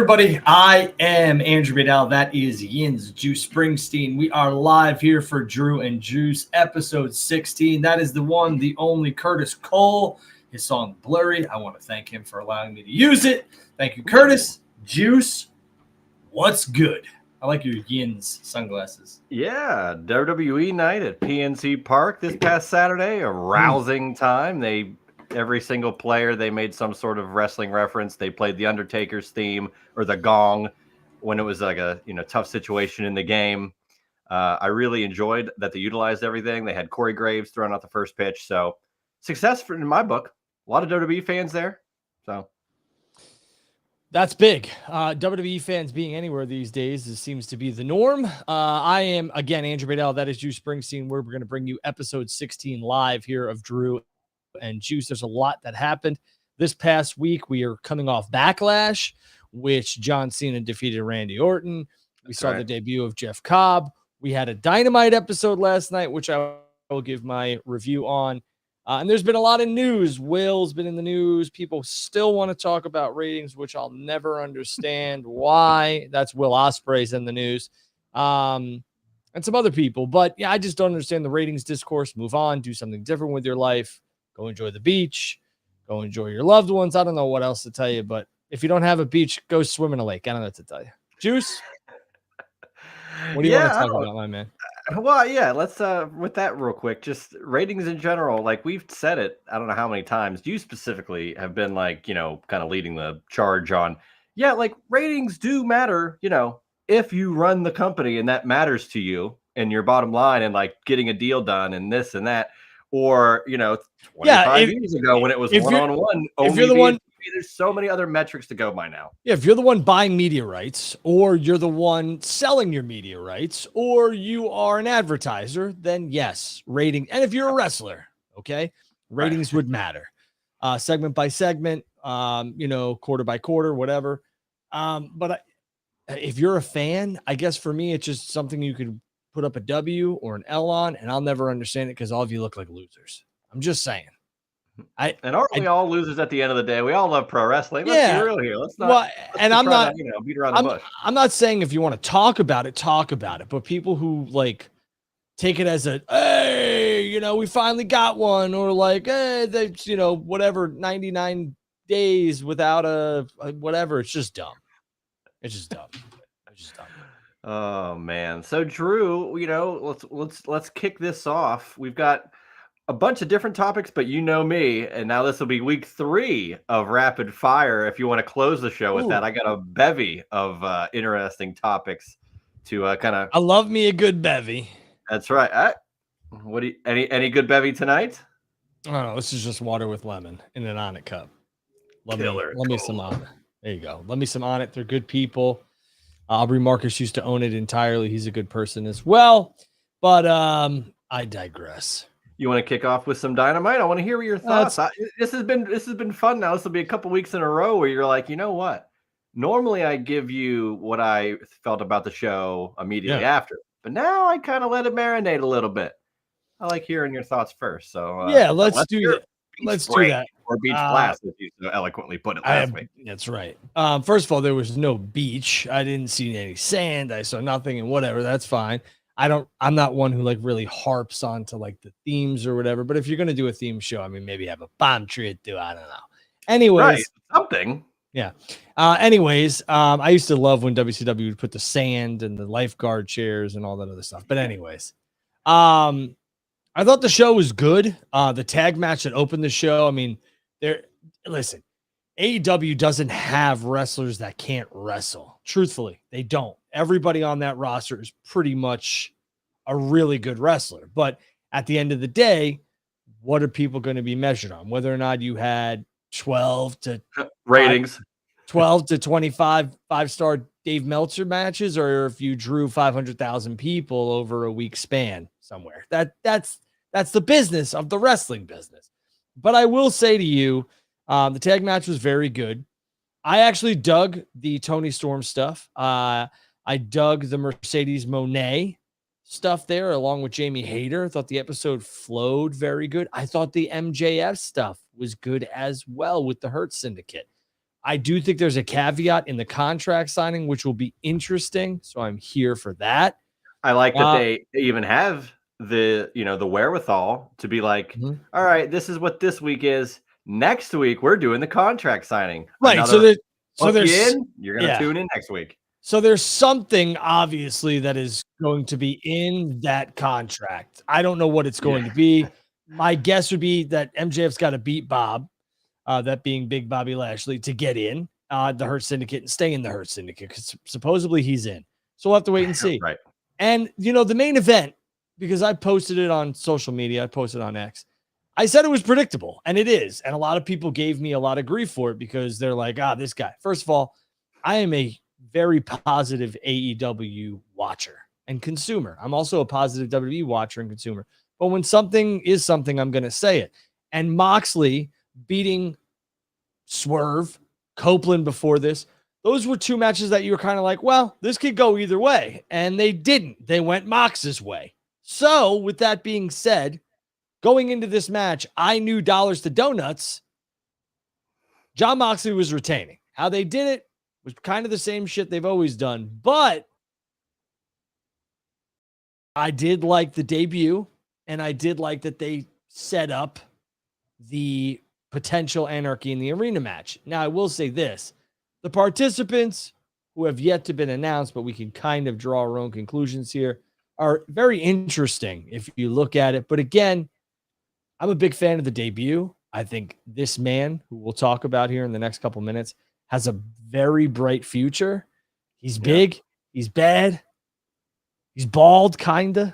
everybody? I am Andrew Badal. That is Yin's Juice Springsteen. We are live here for Drew and Juice, episode 16. That is the one, the only Curtis Cole. His song Blurry. I want to thank him for allowing me to use it. Thank you, Curtis. Juice, what's good? I like your Yin's sunglasses. Yeah, WWE night at PNC Park this past Saturday. A rousing time. Every single player, they made some sort of wrestling reference. They played the Undertaker's theme or the gong when it was like a tough situation in the game. I really enjoyed that they utilized everything. They had Corey Graves throwing out the first pitch. So success in my book. A lot of WWE fans there. So that's big. WWE fans being anywhere these days seems to be the norm. I am, again, Andrew Badal. That is Juice Springsteen. We're going to bring you episode 16 live here of Drew and Juice. There's a lot that happened this past week. We are coming off Backlash, which John Cena defeated Randy Orton. We saw the debut of Jeff Cobb. We had a Dynamite episode last night, which I will give my review on. And there's been a lot of news. Will's been in the news. People still want to talk about ratings, which I'll never understand why. That's Will Ospreay's in the news. And some other people. But yeah, I just don't understand the ratings discourse. Move on. Do something different with your life. Go enjoy the beach. Go enjoy your loved ones. I don't know what else to tell you, but if you don't have a beach, go swim in a lake. I don't know what to tell you. Juice? What do you want to talk about, my man? Well, yeah, let's with that real quick. Just ratings in general, like we've said it, I don't know how many times. You specifically have been like, kind of leading the charge on, like ratings do matter, if you run the company and that matters to you and your bottom line and like getting a deal done and this and that. Or, 25 years ago when it was one-on-one, if you're the one, there's so many other metrics to go by now. Yeah, if you're the one buying media rights, or you're the one selling your media rights, or you are an advertiser, then yes, rating. And if you're a wrestler, ratings would matter. Segment by segment, quarter by quarter, whatever. But if you're a fan, I guess for me, it's just something you could put up a W or an L on, and I'll never understand it because all of you look like losers. I'm just saying. And aren't we all losers at the end of the day? We all love pro wrestling. Let's be real here. Let's not. I'm not. Beat around the bush. I'm not saying if you want to talk about it, talk about it. But people who like take it as a hey, we finally got one, or like hey, they, whatever, 99 days without a whatever. It's just dumb. It's just dumb. Oh man. So Drew, let's kick this off. We've got a bunch of different topics, but you know me, and now this will be week 3 of rapid fire. If you want to close the show with that, I got a bevy of interesting topics to kind of. I love me a good bevy. That's right. What do you, any good bevy tonight? Oh, this is just water with lemon in an Onnit cup. Let me some Onnit. There you go. Let me some Onnit. They're good people. Aubrey Marcus used to own it entirely. He's a good person as well. But I digress. You want to kick off with some Dynamite? I want to hear your thoughts. This has been fun now. This will be a couple weeks in a row where you're like, you know what? Normally I give you what I felt about the show immediately after, but now I kind of let it marinate a little bit. I like hearing your thoughts first. So let's do that. Let's do that. Or beach blast, as you so eloquently put it last week. That's right. First of all, there was no beach. I didn't see any sand. I saw nothing, and whatever. That's fine. I'm not one who like really harps onto like the themes or whatever. But if you're gonna do a theme show, I mean, maybe have a palm tree or two. I don't know. Anyways, something. Yeah. Anyways, I used to love when WCW would put the sand and the lifeguard chairs and all that other stuff. But anyways, I thought the show was good. The tag match that opened the show. I mean, listen, AEW doesn't have wrestlers that can't wrestle. Truthfully, they don't. Everybody on that roster is pretty much a really good wrestler. But at the end of the day, what are people going to be measured on? Whether or not you had 12 to ratings, 12 to 25 5-star Dave Meltzer matches, or if you drew 500,000 people over a week span somewhere. That's the business of the wrestling business. But I will say to you, the tag match was very good. I actually dug the Tony Storm stuff. I dug the Mercedes Moné stuff there, along with Jamie Hayter. I thought the episode flowed very good. I thought the MJF stuff was good as well with the Hurt Syndicate. I do think there's a caveat in the contract signing, which will be interesting. So I'm here for that. I like that they even have the wherewithal to be like, all right, this is what this week is. Next week, we're doing the contract signing. Right. Another so there's you're going to tune in next week. So there's something obviously that is going to be in that contract. I don't know what it's going to be. My guess would be that MJF's got to beat Bob, that being Big Bobby Lashley, to get in the Hurt Syndicate and stay in the Hurt Syndicate, because supposedly he's in. So we'll have to wait and see. Right. And, the main event, because I posted it on social media, I posted on X. I said it was predictable, and it is. And a lot of people gave me a lot of grief for it because they're like, this guy. First of all, I am a very positive AEW watcher and consumer. I'm also a positive WWE watcher and consumer. But when something is something, I'm going to say it. And Moxley beating Swerve, Copeland before this, those were two matches that you were kind of like, well, this could go either way. And they didn't. They went Mox's way. So with that being said, going into this match, I knew dollars to donuts, Jon Moxley was retaining. How they did it was kind of the same shit they've always done. But I did like the debut, and I did like that they set up the potential Anarchy in the Arena match. Now, I will say this. The participants who have yet to been announced, but we can kind of draw our own conclusions here, are very interesting if you look at it. But again, I'm a big fan of the debut. I think this man, who we'll talk about here in the next couple minutes, has a very bright future. He's big. He's bad. He's bald, kind of.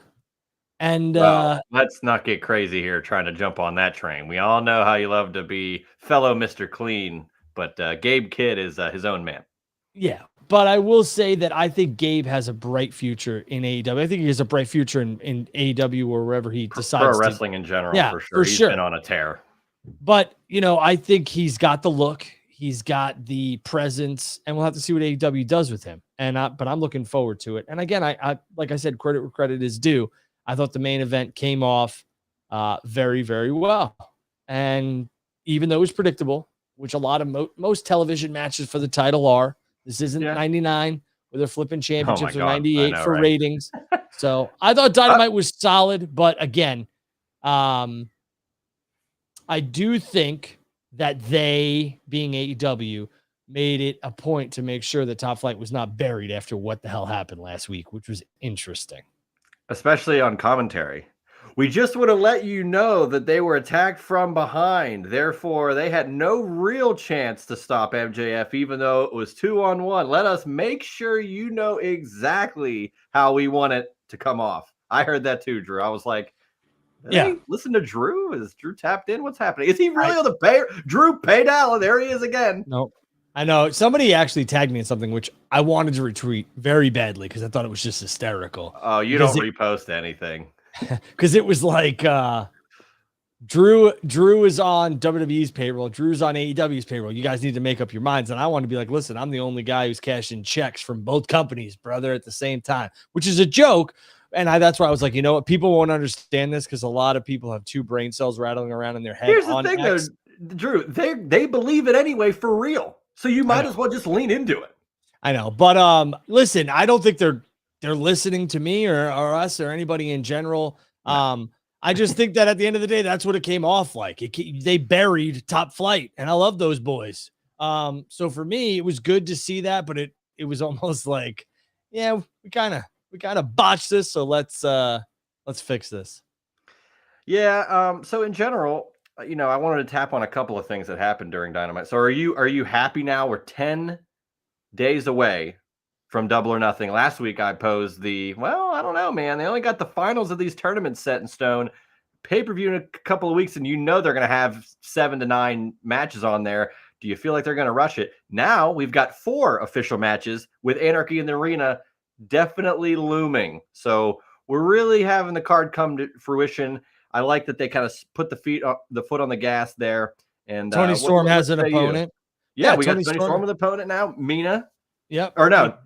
And let's not get crazy here trying to jump on that train. We all know how you love to be fellow Mr. Clean, but Gabe Kidd is his own man. Yeah, but I will say that I think Gabe has a bright future in AEW. I think he has a bright future in AEW or wherever he decides. Pro wrestling in general, for sure. He's been on a tear. But, I think he's got the look. He's got the presence, and we'll have to see what AEW does with him. But I'm looking forward to it. And again, I like I said, credit where credit is due. I thought the main event came off very, very well. And even though it was predictable, which a lot of most television matches for the title are, this isn't 99 where they're flipping championships or 98 for ratings. So I thought Dynamite was solid, but again, I do think that they, being AEW, made it a point to make sure that Top Flight was not buried after what the hell happened last week, which was interesting. Especially on commentary. We just would have let you know that they were attacked from behind. Therefore, they had no real chance to stop MJF, even though it was 2-on-1. Let us make sure you know exactly how we want it to come off. I heard that too, Drew. I was like, listen to Drew. Is Drew tapped in? What's happening? Is he really on the pay? Drew Paydal, there he is again. Nope. I know somebody actually tagged me in something which I wanted to retweet very badly because I thought it was just hysterical. Oh, you don't repost anything. Because it was like Drew is on WWE's payroll. Drew's on AEW's payroll. You guys need to make up your minds. And I want to be like, listen, I'm the only guy who's cashing checks from both companies, brother, at the same time, which is a joke. And that's why I was like, you know what? People won't understand this because a lot of people have two brain cells rattling around in their head. Here's the thing, though, Drew. They believe it anyway for real. So you might as well just lean into it. I know. But listen, I don't think they're listening to me or us or anybody in general. I just think that at the end of the day, that's what it came off like. They buried Top Flight, and I love those boys. So for me, it was good to see that, but it was almost like, we kind of botched this, so let's fix this. Yeah. So in general, I wanted to tap on a couple of things that happened during Dynamite. So are you happy now? We're 10 days away from Double or Nothing. Last week I posed I don't know, man. They only got the finals of these tournaments set in stone. Pay-per-view in a couple of weeks, and they're going to have 7 to 9 matches on there. Do you feel like they're going to rush it? Now we've got 4 official matches with Anarchy in the Arena definitely looming. So we're really having the card come to fruition. I like that they kind of put the foot on the gas there. And Tony Storm has an opponent. Yeah, we got Tony Storm with an opponent now. Mina. Yep. Or no.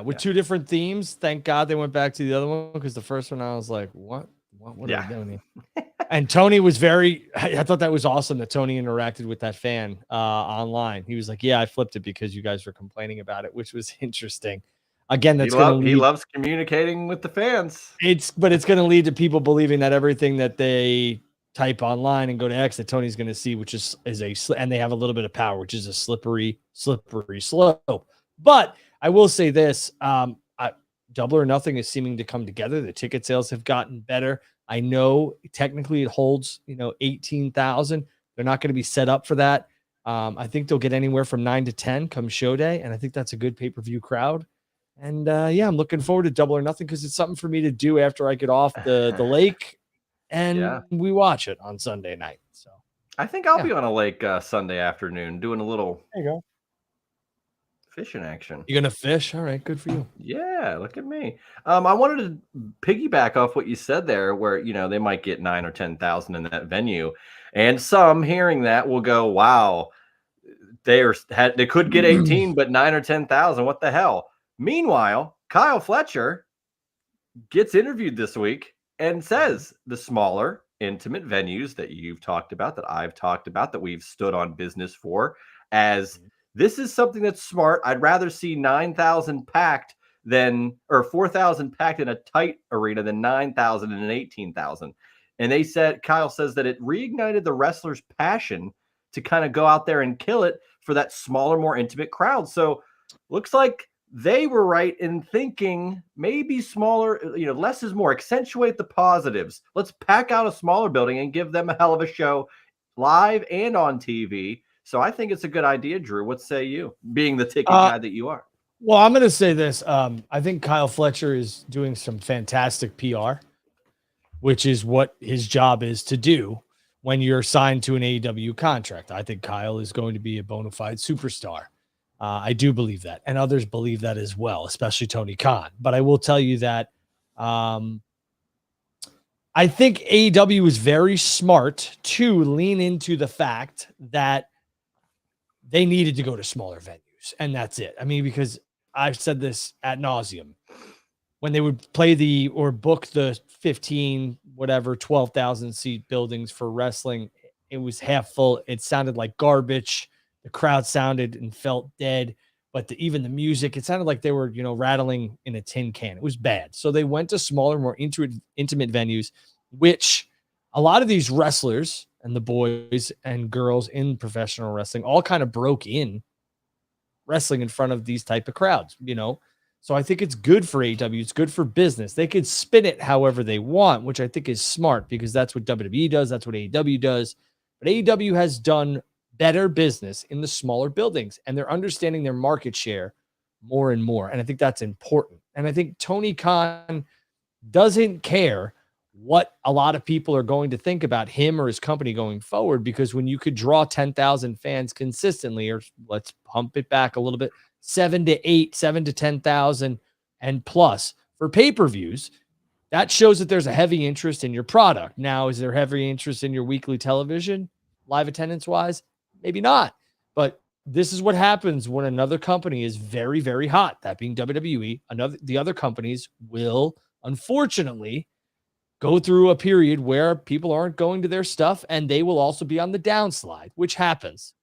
With 2 different themes. Thank God they went back to the other one because the first one I was like, what are we doing here? And Tony was I thought that was awesome that Tony interacted with that fan online. He was like, yeah, I flipped it because you guys were complaining about it, which was interesting. Again, that's going to lead. He loves communicating with the fans. But it's going to lead to people believing that everything that they type online and go to X that Tony's going to see, which is and they have a little bit of power, which is a slippery slope. But I will say this, Double or Nothing is seeming to come together. The ticket sales have gotten better. I know technically it holds, 18,000. They're not going to be set up for that. I think they'll get anywhere from 9 to 10 come show day. And I think that's a good pay-per-view crowd. And I'm looking forward to Double or Nothing because it's something for me to do after I get off the lake and we watch it on Sunday night. So I think I'll be on a lake Sunday afternoon doing a little there you go. Fishing action. You're gonna fish? All right, good for you. Yeah, look at me. I wanted to piggyback off what you said there, where they might get 9 or 10,000 in that venue, and some hearing that will go, "Wow, they could get 18, but 9 or 10,000. What the hell?" Meanwhile, Kyle Fletcher gets interviewed this week and says the smaller, intimate venues that you've talked about, that I've talked about, that we've stood on business for, as this is something that's smart. I'd rather see 9,000 packed or 4,000 packed in a tight arena than 9,000 in an 18,000. And Kyle says that it reignited the wrestlers' passion to kind of go out there and kill it for that smaller, more intimate crowd. So looks like they were right in thinking maybe smaller, less is more. Accentuate the positives. Let's pack out a smaller building and give them a hell of a show live and on TV. So I think it's a good idea, Drew. What say you, being the ticket guy that you are? Well, I'm going to say this. I think Kyle Fletcher is doing some fantastic PR, which is what his job is to do when you're signed to an AEW contract. I think Kyle is going to be a bona fide superstar. I do believe that. And others believe that as well, especially Tony Khan. But I will tell you that I think AEW is very smart to lean into the fact that they needed to go to smaller venues, and that's it. I mean, because I've said this ad nauseum. When they would play or book the 15, 12,000 seat buildings for wrestling, it was half full. It sounded like garbage. The crowd sounded and felt dead, but even the music, it sounded like they were, rattling in a tin can. It was bad. So they went to smaller, more intimate venues, which a lot of these wrestlers and the boys and girls in professional wrestling all kind of broke in wrestling in front of these type of crowds, So I think it's good for AEW. It's good for business. They could spin it however they want, which I think is smart because that's what WWE does. That's what AEW does. But AEW has done better business in the smaller buildings, and they're understanding their market share more and more. And I think that's important. And I think Tony Khan doesn't care what a lot of people are going to think about him or his company going forward, because when you could draw 10,000 fans consistently, or let's pump it back a little bit, 7 to 10,000 and plus for pay-per-views, that shows that there's a heavy interest in your product. Now, is there heavy interest in your weekly television, live attendance wise? Maybe not, but this is what happens when another company is very, very hot, that being WWE. The other companies will, unfortunately, go through a period where people aren't going to their stuff, and they will also be on the downslide, which happens.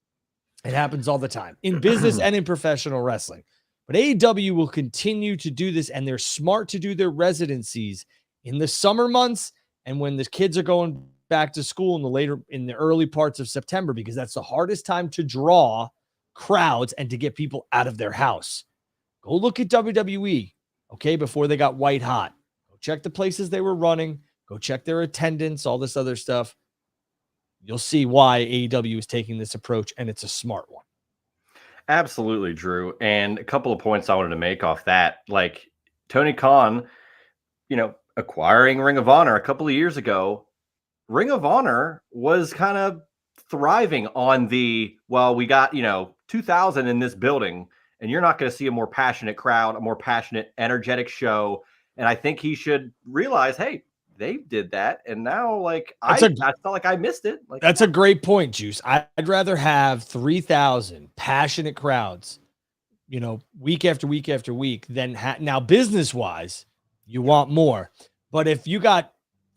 It happens all the time in business and in professional wrestling. But AEW will continue to do this, and they're smart to do their residencies in the summer months and when the kids are going back to school in the early parts of September, because that's the hardest time to draw crowds and to get people out of their house. Go look at WWE, okay, before they got white hot. Go check the places they were running. Go check their attendance, all this other stuff. You'll see why AEW is taking this approach, and it's a smart one. Absolutely, Drew. And a couple of points I wanted to make off that. Like Tony Khan, acquiring Ring of Honor a couple of years ago, Ring of Honor was kind of thriving on we got, 2,000 in this building, and you're not going to see a more passionate crowd, a more passionate, energetic show. And I think he should realize, hey, they did that, and now I felt like I missed it. That's a great point, Juice. I'd rather have 3,000 passionate crowds, week after week after week than now business wise, you want more. But if you got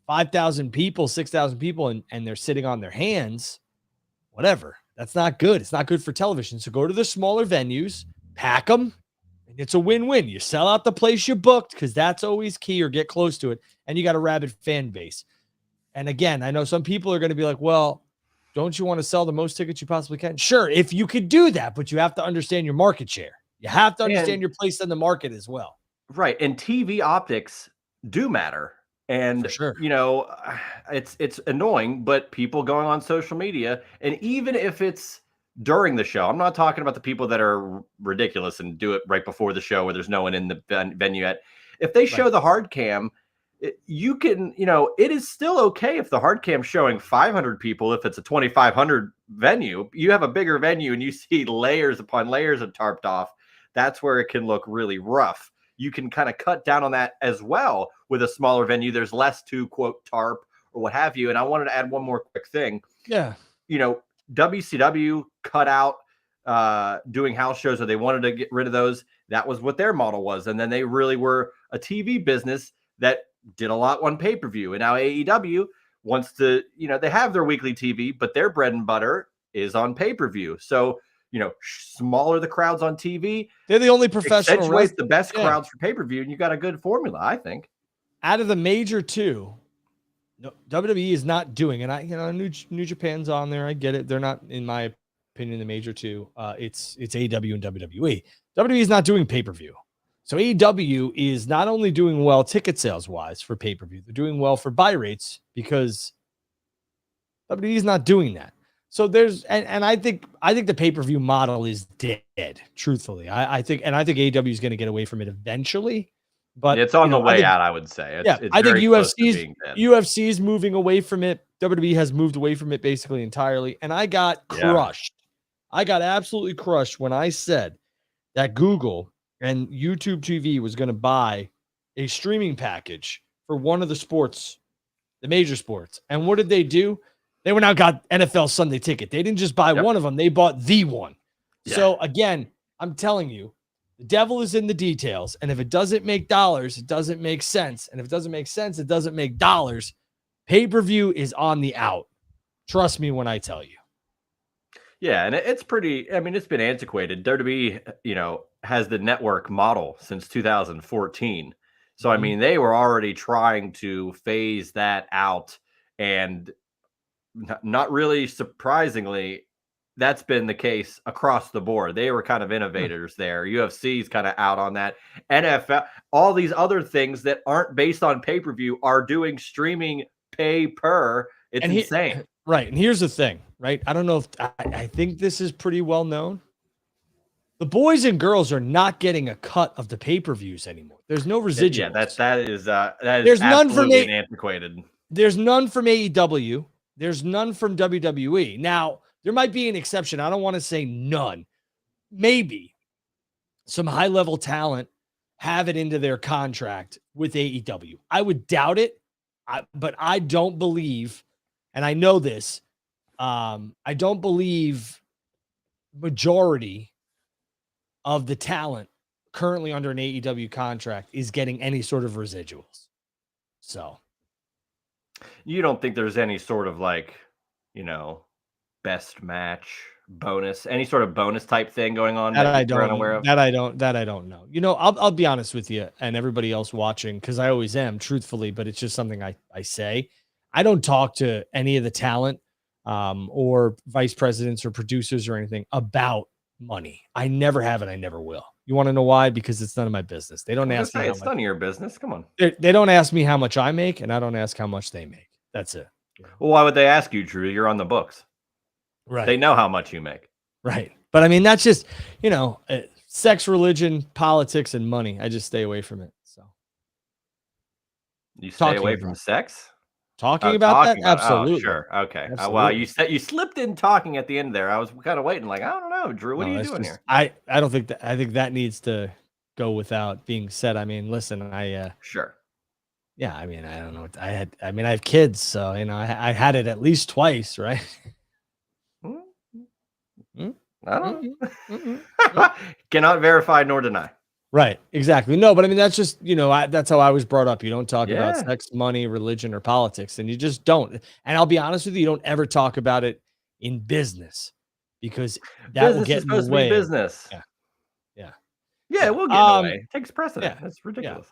5,000 people, 6,000 people, and they're sitting on their hands, whatever. That's not good. It's not good for television. So go to the smaller venues, pack them, and it's a win-win. You sell out the place you booked because that's always key, or get close to it, and you got a rabid fan base. And again, I know some people are going to be like, well, don't you want to sell the most tickets you possibly can? Sure, if you could do that, but you have to understand your market share. You have to understand your place in the market as well. Right. And TV optics do matter. And, For sure. you know, it's annoying, but people going on social media, and even if it's during the show, I'm not talking about the people that are ridiculous and do it right before the show where there's no one in the venue yet. If they show the hard cam, you can, you know, it is still okay if the hard cam's showing 500 people. If it's a 2,500 venue, you have a bigger venue and you see layers upon layers of tarped off. That's where it can look really rough. You can kind of cut down on that as well with a smaller venue. There's less to quote tarp or what have you. And I wanted to add one more quick thing. Yeah. You know, WCW cut out doing house shows, or they wanted to get rid of those. That was what their model was. And then they really were a TV business that did a lot on pay-per-view. And now AEW wants to, you know, they have their weekly TV, but their bread and butter is on pay-per-view. So, you know, smaller the crowds on TV. They're the only professional accentuates the best crowds for pay-per-view, and you got a good formula, I think. Out of the major two, no, WWE is not doing, and New Japan's on there. I get it. They're not, in my opinion, the major two. It's AEW and WWE. WWE is not doing pay-per-view. So AEW is not only doing well ticket sales wise for pay-per-view, they're doing well for buy rates because WWE is not doing that. So there's, and I think the pay-per-view model is dead, truthfully. I think AEW is going to get away from it eventually, but it's on the way out, I would say. It's I think UFC is dead. moving away from it. WWE has moved away from it basically entirely. And I got crushed. I got absolutely crushed when I said that Google and YouTube TV was going to buy a streaming package for one of the sports, the major sports. And what did they do? They went out and got NFL Sunday Ticket. They didn't just buy one of them. They bought the one. Yeah. So again, I'm telling you, the devil is in the details. And if it doesn't make dollars, it doesn't make sense. And if it doesn't make sense, it doesn't make dollars. Pay-per-view is on the out. Trust me when I tell you. Yeah, and it's pretty, I mean, it's been antiquated. WWE, you know, has the network model since 2014. So, I mean, they were already trying to phase that out. And not really surprisingly, that's been the case across the board. They were kind of innovators there. UFC's kind of out on that. NFL, all these other things that aren't based on pay-per-view are doing streaming pay per. It's insane. Right. And here's the thing, right? I don't know if I think this is pretty well known. The boys and girls are not getting a cut of the pay-per-views anymore. There's no residuals. Yeah, that is there's none from antiquated. There's none from AEW. There's none from WWE. Now, there might be an exception. I don't want to say none. Maybe some high-level talent have it into their contract with AEW. I would doubt it, but I don't believe, and I know this, I don't believe majority of the talent currently under an AEW contract is getting any sort of residuals. So you don't think there's any sort of like, you know, best match bonus, any sort of bonus type thing going on that I don't know. You know, I'll be honest with you and everybody else watching, because I always am, truthfully, but it's just something I say. I don't talk to any of the talent or vice presidents or producers or anything about money. I never have, and I never will. You want to know why? Because it's none of my business. They don't ask me. It's none of your business. Come on. They don't ask me how much I make, and I don't ask how much they make. That's it. Well, why would they ask you, Drew? You're on the books. Right. They know how much you make. Right. But I mean, that's just, you know, sex, religion, politics, and money. I just stay away from it. So you stay away from sex? Talking about that? Absolutely. Oh, sure. Okay. Well, you slipped in talking at the end there. I was kind of waiting, like, I don't know, Drew, what are you doing here? I don't think that, I think that needs to go without being said. I mean, listen, sure. Yeah, I mean, I don't know. I have kids, so, you know, I had it at least twice, right? I don't know. Cannot verify nor deny. Right. Exactly. No, but I mean, that's just, that's how I was brought up. You don't talk about Yeah. sex, money, religion, or politics, and you just don't. And I'll be honest with you, you don't ever talk about it in business because that will Business is get in the supposed to be way of, business. yeah, yeah, Yeah, yeah. it will get in the way. It takes precedent. Yeah, That's yeah. ridiculous.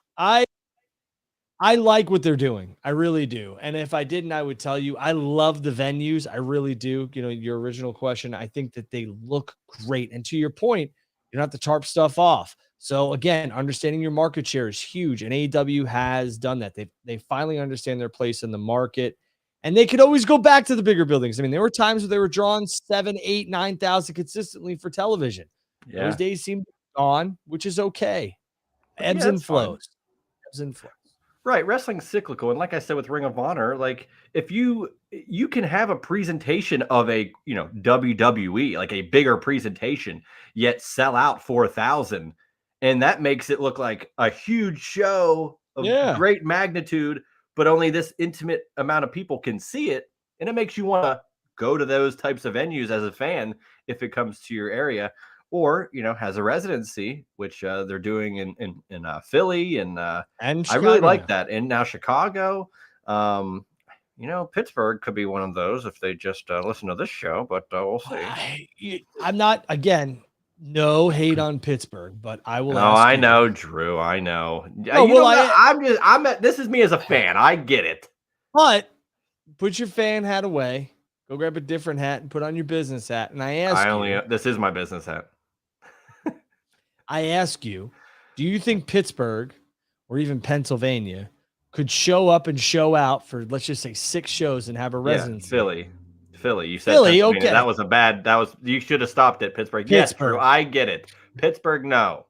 I like what they're doing. I really do. And if I didn't, I would tell you, I love the venues. I really do. Your original question, I think that they look great. And to your point, you don't have to tarp stuff off. So again, understanding your market share is huge. And AEW has done that. They finally understand their place in the market. And they could always go back to the bigger buildings. I mean, there were times where they were drawing 7, 8, 9,000 consistently for television. Those Yeah. days seem gone, which is okay. Ebbs Yeah, and that's fine. flows. Ebbs and flows. Right, wrestling's cyclical, and like I said with Ring of Honor, like if you can have a presentation of a WWE, like a bigger presentation, yet sell out 4,000, and that makes it look like a huge show of Yeah. great magnitude, but only this intimate amount of people can see it, and it makes you want to go to those types of venues as a fan if it comes to your area, or has a residency, which they're doing in Philly and. And I really Chicago like now. that. And now Chicago, Pittsburgh could be one of those if they just listen to this show, but we'll see. I'm not, again, no hate on Pittsburgh, but I will Oh, ask I you. know, Drew. I know. No, You well, know what? This is me as a fan. I get it. but put your fan hat away, go grab a different hat and put on your business hat. And This is my business hat. I ask you, do you think Pittsburgh or even Pennsylvania could show up and show out for, let's just say, 6 shows and have a residency? Philly. You said Philly, Pennsylvania. okay. You should have stopped at Pittsburgh. Yes, Drew, I get it. Pittsburgh, no.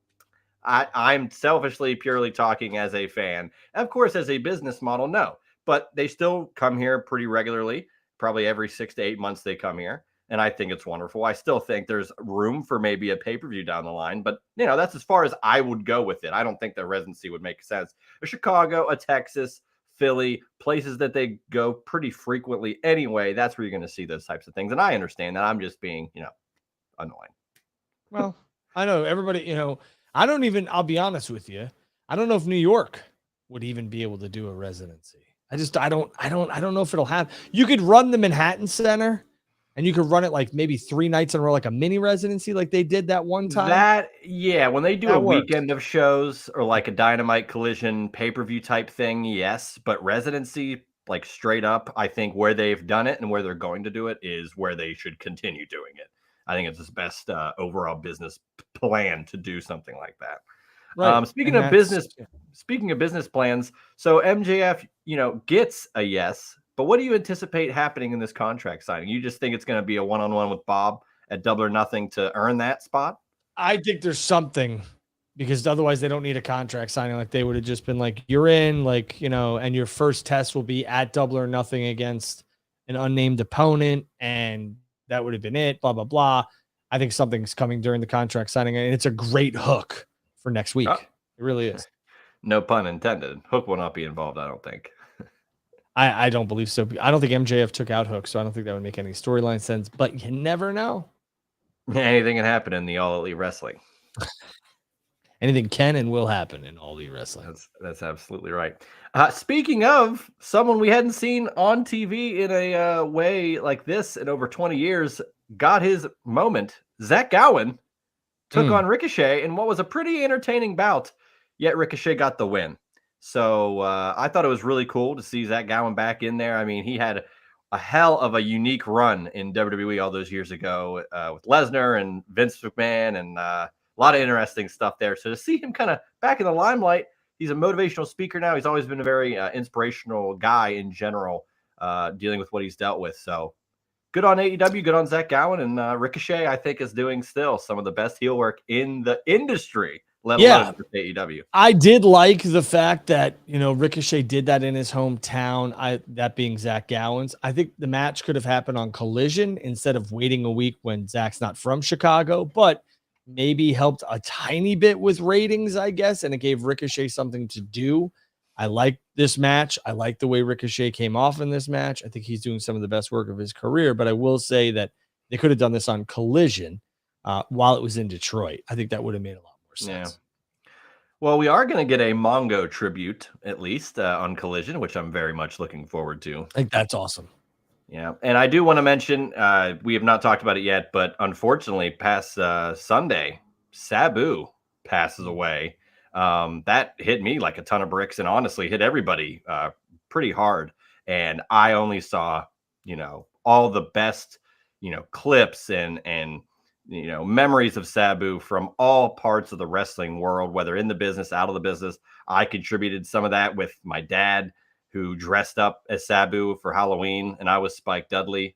I'm selfishly, purely talking as a fan. Of course, as a business model, no. But they still come here pretty regularly. Probably every 6 to 8 months they come here. And I think it's wonderful. I still think there's room for maybe a pay-per-view down the line. But, that's as far as I would go with it. I don't think the residency would make sense. A Chicago, a Texas, Philly, places that they go pretty frequently anyway, that's where you're going to see those types of things. And I understand that. I'm just being, annoying. Well, I know everybody, I'll be honest with you. I don't know if New York would even be able to do a residency. I don't know if it'll happen. You could run the Manhattan Center and you could run it like maybe 3 nights in a row, like a mini residency, like they did that one time. When they do that a works. weekend of shows or like a Dynamite Collision pay-per-view type thing, yes. But residency, like straight up, I think where they've done it and where they're going to do it is where they should continue doing it. I think it's the best overall business plan to do something like that. Right. Speaking of business plans, so MJF, gets a yes. But what do you anticipate happening in this contract signing? You just think it's going to be a one-on-one with Bob at Double or Nothing to earn that spot? I think there's something, because otherwise they don't need a contract signing. Like they would have just been like, you're in, like, and your first test will be at Double or Nothing against an unnamed opponent. And that would have been it, blah, blah, blah. I think something's coming during the contract signing, and it's a great hook for next week. It really is. No pun intended. Hook will not be involved, I don't think. I don't believe so. I don't think MJF took out Hook, so I don't think that would make any storyline sense, but you never know. Anything can happen in the All Elite Wrestling. Anything can and will happen in All Elite Wrestling. That's absolutely right. Speaking of someone we hadn't seen on TV in a way like this in over 20 years, got his moment. Zach Gowen took on Ricochet in what was a pretty entertaining bout, yet Ricochet got the win. So I thought it was really cool to see Zach Gowen back in there. I mean, he had a hell of a unique run in WWE all those years ago with Lesnar and Vince McMahon and a lot of interesting stuff there. So to see him kind of back in the limelight, he's a motivational speaker now. He's always been a very inspirational guy in general, dealing with what he's dealt with. So good on AEW, good on Zach Gowen. And Ricochet, I think, is doing still some of the best heel work in the industry. Let alone with AEW. I did like the fact that, Ricochet did that in his hometown, that being Zach Gowen's. I think the match could have happened on Collision instead of waiting a week when Zach's not from Chicago, but maybe helped a tiny bit with ratings, I guess, and it gave Ricochet something to do. I like this match. I like the way Ricochet came off in this match. I think he's doing some of the best work of his career, but I will say that they could have done this on Collision while it was in Detroit. I think that would have made a lot more sense. Well, we are going to get a Mongo tribute, at least on Collision, which I'm very much looking forward to. I think that's awesome. Yeah, and I do want to mention we have not talked about it yet, but unfortunately, past Sunday, Sabu passes away. That hit me like a ton of bricks, and honestly, hit everybody pretty hard. And I only saw, all the best, clips and memories of Sabu from all parts of the wrestling world, whether in the business, out of the business. I contributed some of that with my dad, who dressed up as Sabu for Halloween, and I was Spike Dudley,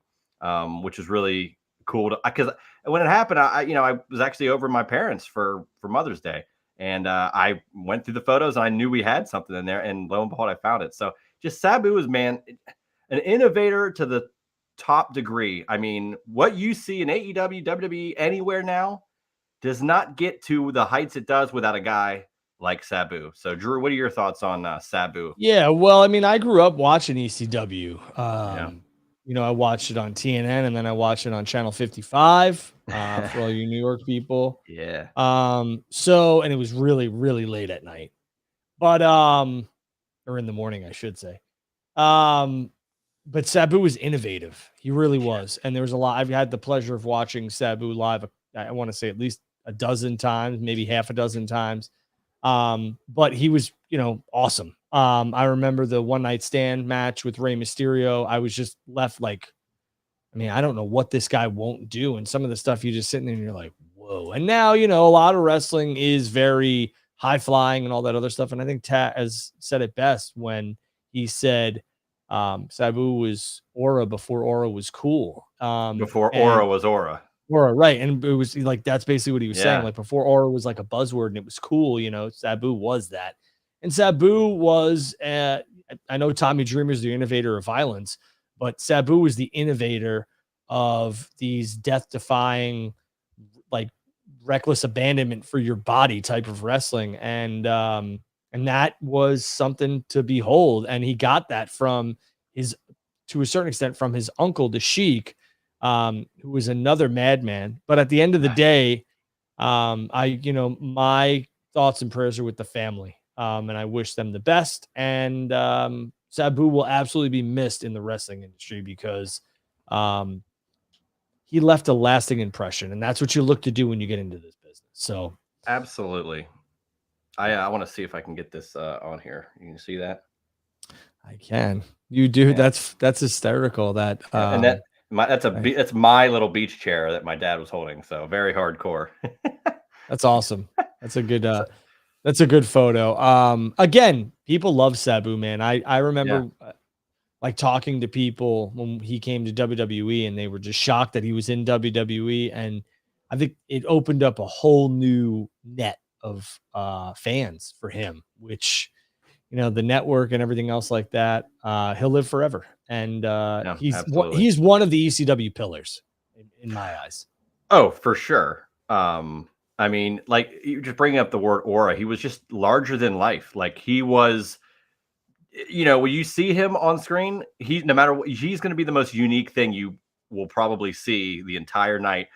which was really cool. Because when it happened, I was actually over at my parents for Mother's Day, and I went through the photos, and I knew we had something in there, and lo and behold, I found it. So just Sabu is, man, an innovator to the top degree. I mean, what you see in AEW, WWE, anywhere now does not get to the heights it does without a guy like Sabu. So, Drew, what are your thoughts on Sabu? Yeah, well, I mean, I grew up watching ECW. Yeah. I watched it on TNN, and then I watched it on Channel 55 for all you New York people. Yeah. And it was really, really late at night, but or in the morning, I should say. But Sabu was innovative. He really was, and there was a lot. I've had the pleasure of watching Sabu live. I want to say at least a dozen times, maybe half a dozen times. But he was, awesome. I remember the one night stand match with Rey Mysterio. I was just left like, I mean, I don't know what this guy won't do. And some of the stuff you just sitting there and you're like, whoa. And now, a lot of wrestling is very high flying and all that other stuff. And I think Tat has said it best when he said, Sabu was Aura before Aura was cool. Before Aura was Aura. Aura, right. And it was like, that's basically what he was saying. Yeah. Like before Aura was like a buzzword and it was cool, Sabu was that. And Sabu was, I know Tommy Dreamer's the innovator of violence, but Sabu was the innovator of these death-defying, like reckless abandonment for your body type of wrestling. And that was something to behold. And he got that from to a certain extent, from his uncle, the Sheik, who was another madman. But at the end of the day, my thoughts and prayers are with the family. And I wish them the best. And Sabu will absolutely be missed in the wrestling industry because he left a lasting impression. And that's what you look to do when you get into this business. So absolutely. I want to see if I can get this on here. You can see that? I can. You do. Yeah. That's hysterical. And that's my little beach chair that my dad was holding. So very hardcore. That's awesome. That's a good photo. Again, people love Sabu, man. I remember like talking to people when he came to WWE and they were just shocked that he was in WWE. And I think it opened up a whole new net of fans for him, which, the network and everything else like that, he'll live forever. And he's one of the ECW pillars in my eyes. Oh, for sure. I mean, like you just bringing up the word aura, he was just larger than life. Like he was, when you see him on screen, no matter what, he's going to be the most unique thing you will probably see the entire night.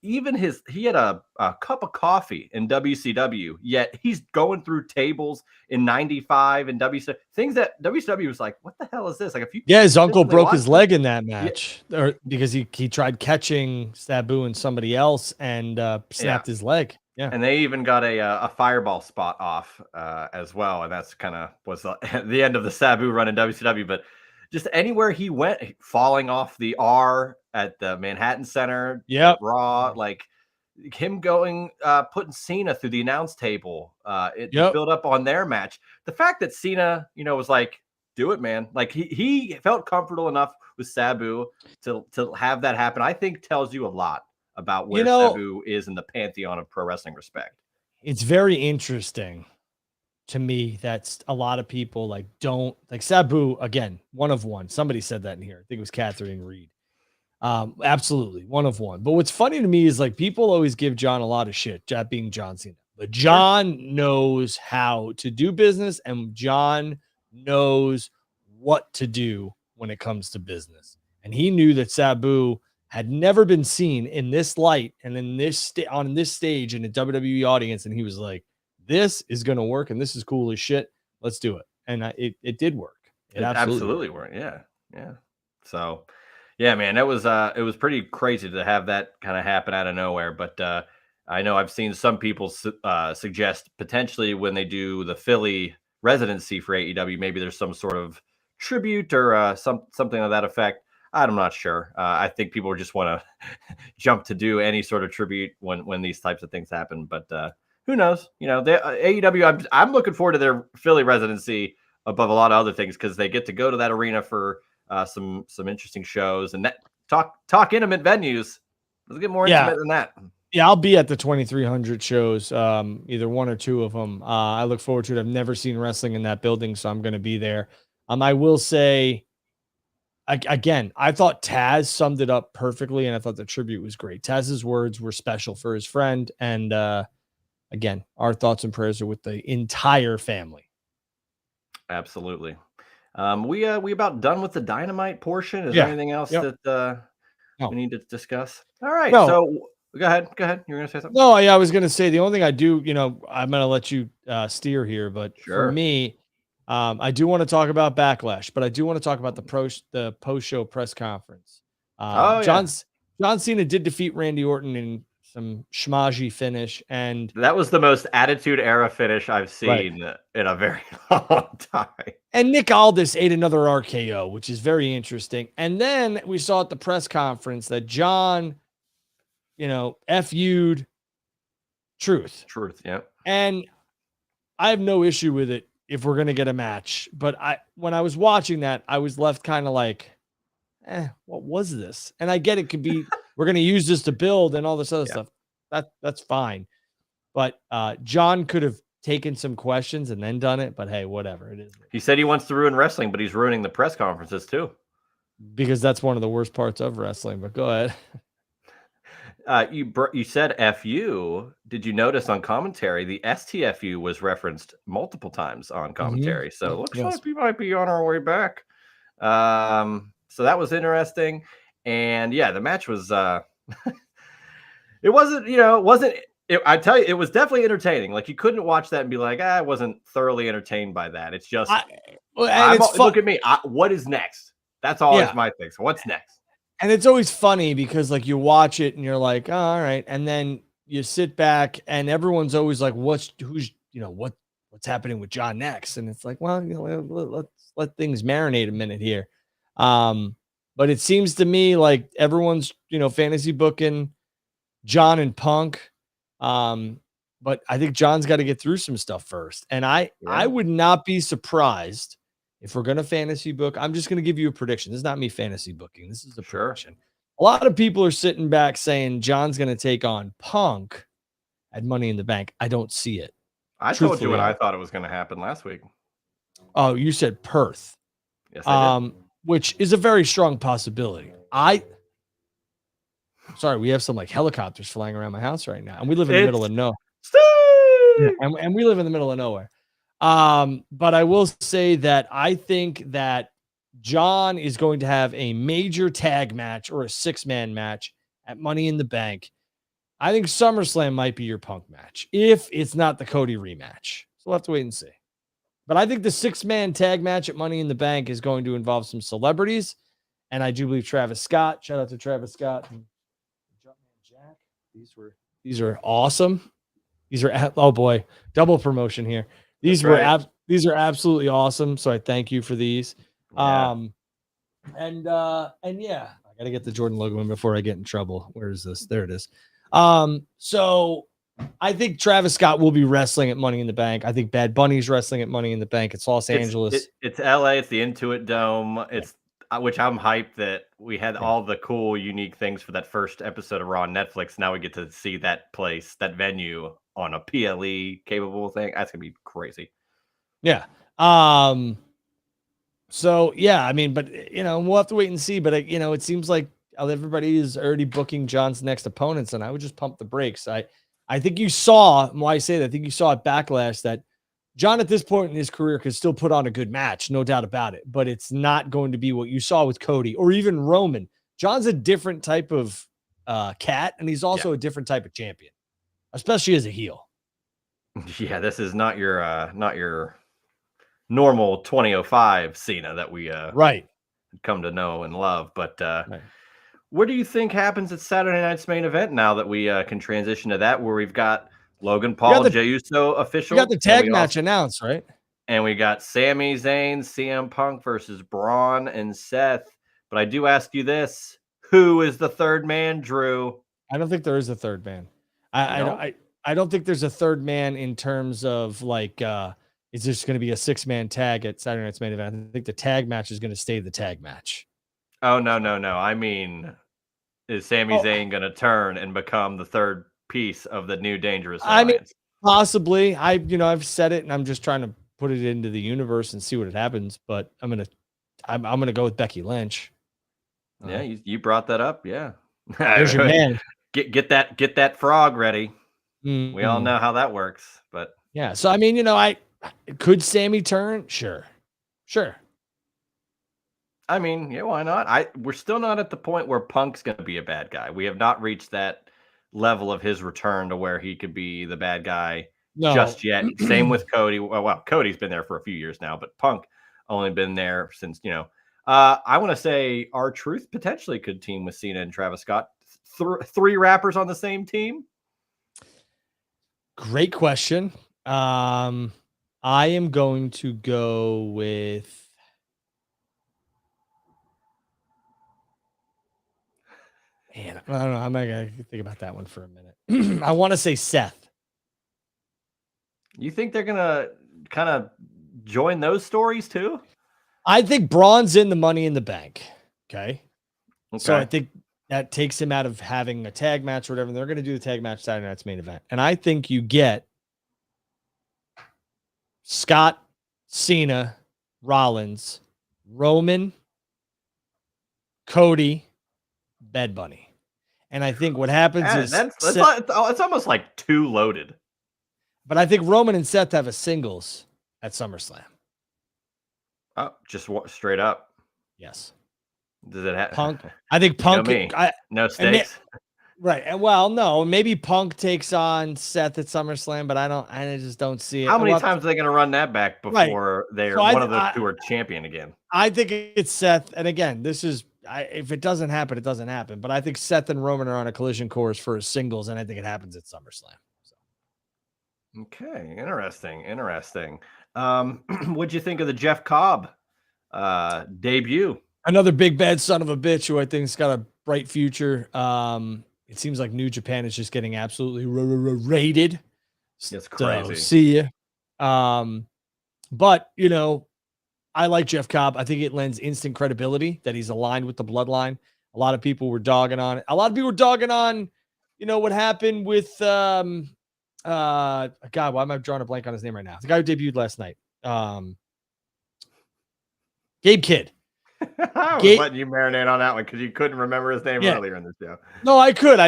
Even he had a cup of coffee in WCW, yet he's going through tables in 95 and WCW, things that WCW was like, what the hell is this? Like his uncle broke his leg in that match because he tried catching Sabu and somebody else and snapped his leg. Yeah. And they even got a fireball spot off as well. And that's kind of was the end of the Sabu run in WCW, but just anywhere he went, falling off the R at the Manhattan Center, Raw, like him going, putting Cena through the announce table, it built up on their match. The fact that Cena, was like, do it, man. Like he felt comfortable enough with Sabu to have that happen, I think tells you a lot about where Sabu is in the pantheon of pro wrestling respect. It's very interesting to me that's a lot of people don't like Sabu. Again, one of one. Somebody said that in here. I think it was Catherine Reed. Absolutely one of one. But what's funny to me is like people always give John a lot of shit, that being John Cena. But John knows how to do business, and John knows what to do when it comes to business. And he knew that Sabu had never been seen in this light and in this on this stage in a WWE audience, and he was like, this is going to work and this is cool as shit. Let's do it. And it did work. It absolutely worked. Yeah. Yeah. So, yeah, man, it was pretty crazy to have that kind of happen out of nowhere. But I know I've seen some people suggest potentially when they do the Philly residency for AEW, maybe there's some sort of tribute or something of that effect. I'm not sure. I think people just want to jump to do any sort of tribute when these types of things happen. But who knows? You know, AEW. I'm looking forward to their Philly residency above a lot of other things because they get to go to that arena for some interesting shows and that talk intimate venues. Let's get more intimate than that. Yeah, I'll be at the 2,300 shows, either one or two of them. I look forward to it. I've never seen wrestling in that building, so I'm going to be there. I will say, again, I thought Taz summed it up perfectly, and I thought the tribute was great. Taz's words were special for his friend, and again, our thoughts and prayers are with the entire family. Absolutely. We about done with the Dynamite portion. Is there anything else that we need to discuss? All right. No. So go ahead. You were going to say something? No, I was going to say the only thing I do, I'm going to let you steer here, but for me, I do want to talk about Backlash, but I do want to talk about the post-show press conference. John Cena did defeat Randy Orton in some schmazzy finish, and that was the most Attitude Era finish I've seen in a very long time. And Nick Aldis ate another RKO, which is very interesting. And then we saw at the press conference that John, FU'd Truth. Yeah. And I have no issue with it if we're going to get a match. But when I was watching that, I was left kind of like, what was this? And I get it could be, we're going to use this to build and all this other stuff. That's fine. But John could have taken some questions and then done it. But hey, whatever it is. He said he wants to ruin wrestling, but he's ruining the press conferences too. Because that's one of the worst parts of wrestling. But go ahead. You said FU. Did you notice on commentary the STFU was referenced multiple times on commentary? So it looks like we might be on our way back. So that was interesting. And yeah, the match was it wasn't I tell you, it was definitely entertaining. Like you couldn't watch that and be like, I wasn't thoroughly entertained by that. It's just look at me. What is next? That's always my thing. So what's next? And it's always funny because like you watch it and you're like, oh, all right. And then you sit back and everyone's always like, what's happening with John next? And it's like, well, let's let things marinate a minute here. But it seems to me like everyone's, fantasy booking John and Punk. But I think John's got to get through some stuff first. And I would not be surprised if we're going to fantasy book. I'm just going to give you a prediction. This is not me fantasy booking. This is a prediction. A lot of people are sitting back saying John's going to take on Punk at Money in the Bank. I don't see it. I told you what I thought it was going to happen last week. Oh, you said Perth. Yes, I did. Which is a very strong possibility. Sorry, we have some like helicopters flying around my house right now, and we live in the middle of nowhere. Yeah, and we live in the middle of nowhere. But I will say that I think that John is going to have a major tag match or a 6-man match at Money in the Bank. I think SummerSlam might be your Punk match if it's not the Cody rematch. So we'll have to wait and see. But I think the 6-man tag match at Money in the Bank is going to involve some celebrities. And I do believe Travis Scott. Shout out to Travis Scott. And Jack. These are awesome. These are, oh boy, double promotion here. These are absolutely awesome. So I thank you for these. Yeah. And yeah, I got to get the Jordan logo in before I get in trouble. Where is this? There it is. So I think Travis Scott will be wrestling at Money in the Bank. I think Bad Bunny's wrestling at Money in the Bank. It's Los Angeles. It's LA. It's the Intuit Dome. It's which I'm hyped that we had all the cool, unique things for that first episode of Raw on Netflix. Now we get to see that place, that venue on a PLE capable thing. That's gonna be crazy. Yeah. So yeah, I mean, but we'll have to wait and see. But it seems like everybody is already booking John's next opponents, and I would just pump the brakes. I think you saw, why I say that, I think you saw at Backlash that John at this point in his career could still put on a good match, no doubt about it. But it's not going to be what you saw with Cody or even Roman. John's a different type of cat, and he's also a different type of champion, especially as a heel. Yeah, this is not your normal 2005 Cena that we Right. come to know and love. But Right. what do you think happens at Saturday night's main event now that we can transition to that, where we've got Logan Paul, Jey Uso We got official, the tag match announced, right? and we got Sami Zayn, CM Punk versus Braun and Seth. But I do ask you this: who is the third man, Drew? I don't think there is a third man. No? I don't think there's a third man in terms of like is this going to be a 6-man tag at Saturday Night's main event? I think the tag match is going to stay the tag match. Oh no, no, no. I mean, is Sami Oh, Zayn going to turn and become the third piece of the new Dangerous I mean, Alliance? possibly. I've said it, and I'm just trying to put it into the universe and see what happens. But I'm gonna go with Becky Lynch. Yeah, you brought that up. Yeah, There's your man. Get that frog ready. Mm-hmm. We all know how that works, but yeah. So I mean, I could Sammy turn? Sure. I mean, yeah, why not? We're still not at the point where Punk's going to be a bad guy. We have not reached that level of his return to where he could be the bad guy just yet. Same with Cody. Well, Cody's been there for a few years now, but Punk only been there since, I want to say R-Truth potentially could team with Cena and Travis Scott. Three rappers on the same team. Great question. I am going to go with. Man, I don't know. I'm not gonna think about that one for a minute. I want to say Seth. You think they're gonna kind of join those stories too? I think Braun's in the Money in the Bank. Okay. So I think that takes him out of having a tag match or whatever. They're going to do the tag match Saturday night's main event. And I think you get Scott, Cena, Rollins, Roman, Cody, Bed Bunny. And I think what happens is it's almost like too loaded. But I think Roman and Seth have a singles at SummerSlam. Oh, just straight up. Yes. Does it have Punk? I think Punk. No stakes. Right. And well, no, maybe Punk takes on Seth at SummerSlam, but I just don't see it. How many times are they going to run that back before one of those two are champion again? I think it's Seth. And again, this is if it doesn't happen, it doesn't happen. But I think Seth and Roman are on a collision course for singles, and I think it happens at SummerSlam. So. Okay, interesting. What'd you think of the Jeff Cobb debut? Another big bad son of a bitch who I think's got a bright future. It seems like New Japan is just getting absolutely raided. It's crazy. So, see ya. But I like Jeff Cobb. I think it lends instant credibility that he's aligned with the bloodline. A lot of people were dogging on it. A lot of people were dogging on, what happened with God, why am I drawing a blank on his name right now? The guy who debuted last night. Gabe Kidd. I was letting you marinate on that one because you couldn't remember his name earlier in the show. No, I could.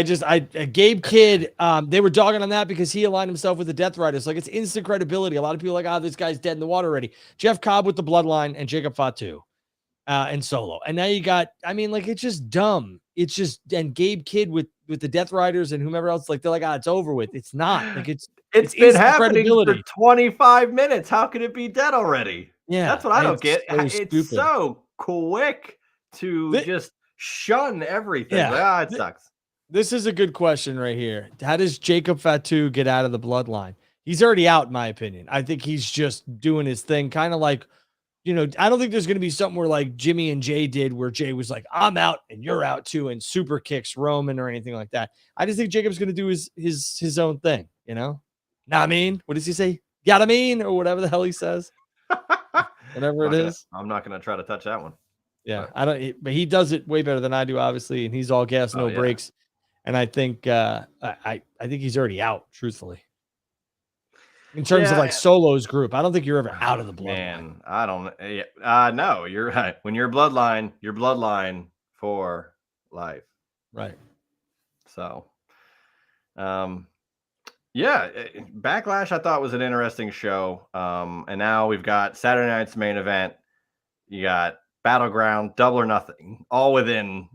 Gabe Kidd, they were dogging on that because he aligned himself with the Death Riders. Like, it's instant credibility. A lot of people are like, this guy's dead in the water already. Jeff Cobb with the Bloodline and Jacob Fatu and Solo. And now you got, it's just dumb. It's just, and Gabe Kidd with the Death Riders and whomever else, they're like, it's over with. It's not. Like, it's been happening for 25 minutes. How could it be dead already? Yeah. That's what I don't get. So it's so quick to just shun everything. Yeah. It sucks. This is a good question right here. How does Jacob Fatu get out of the bloodline? He's already out, in my opinion. I think he's just doing his thing, kind of like, I don't think there's going to be something where like Jimmy and Jay did, where Jay was like, I'm out and you're out too, and super kicks Roman or anything like that. I just think Jacob's going to do his own thing, Nah, what does he say? Gotta mean, or whatever the hell he says. Whatever it is. I'm not going to try to touch that one. Yeah, but he does it way better than I do, obviously, and he's all gas, no breaks. And I think I think he's already out, truthfully. In terms of like Solo's group, I don't think you're ever out of the bloodline. Man, I don't. No, you're right. When you're bloodline for life. Right. So, Backlash I thought was an interesting show. And now we've got Saturday night's main event. You got Battleground, Double or Nothing, all within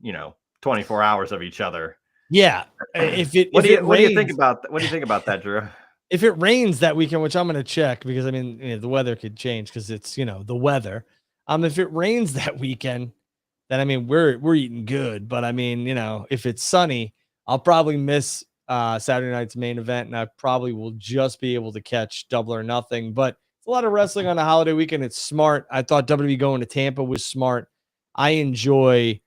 24 hours of each other. Yeah. What do you think about that, Drew? if it rains that weekend, which I'm going to check because I mean, the weather could change because it's, the weather. If it rains that weekend, then I mean, we're eating good. But I mean, if it's sunny, I'll probably miss Saturday night's main event, and I probably will just be able to catch Double or Nothing. But it's a lot of wrestling on a holiday weekend. It's smart. I thought WWE going to Tampa was smart. I enjoy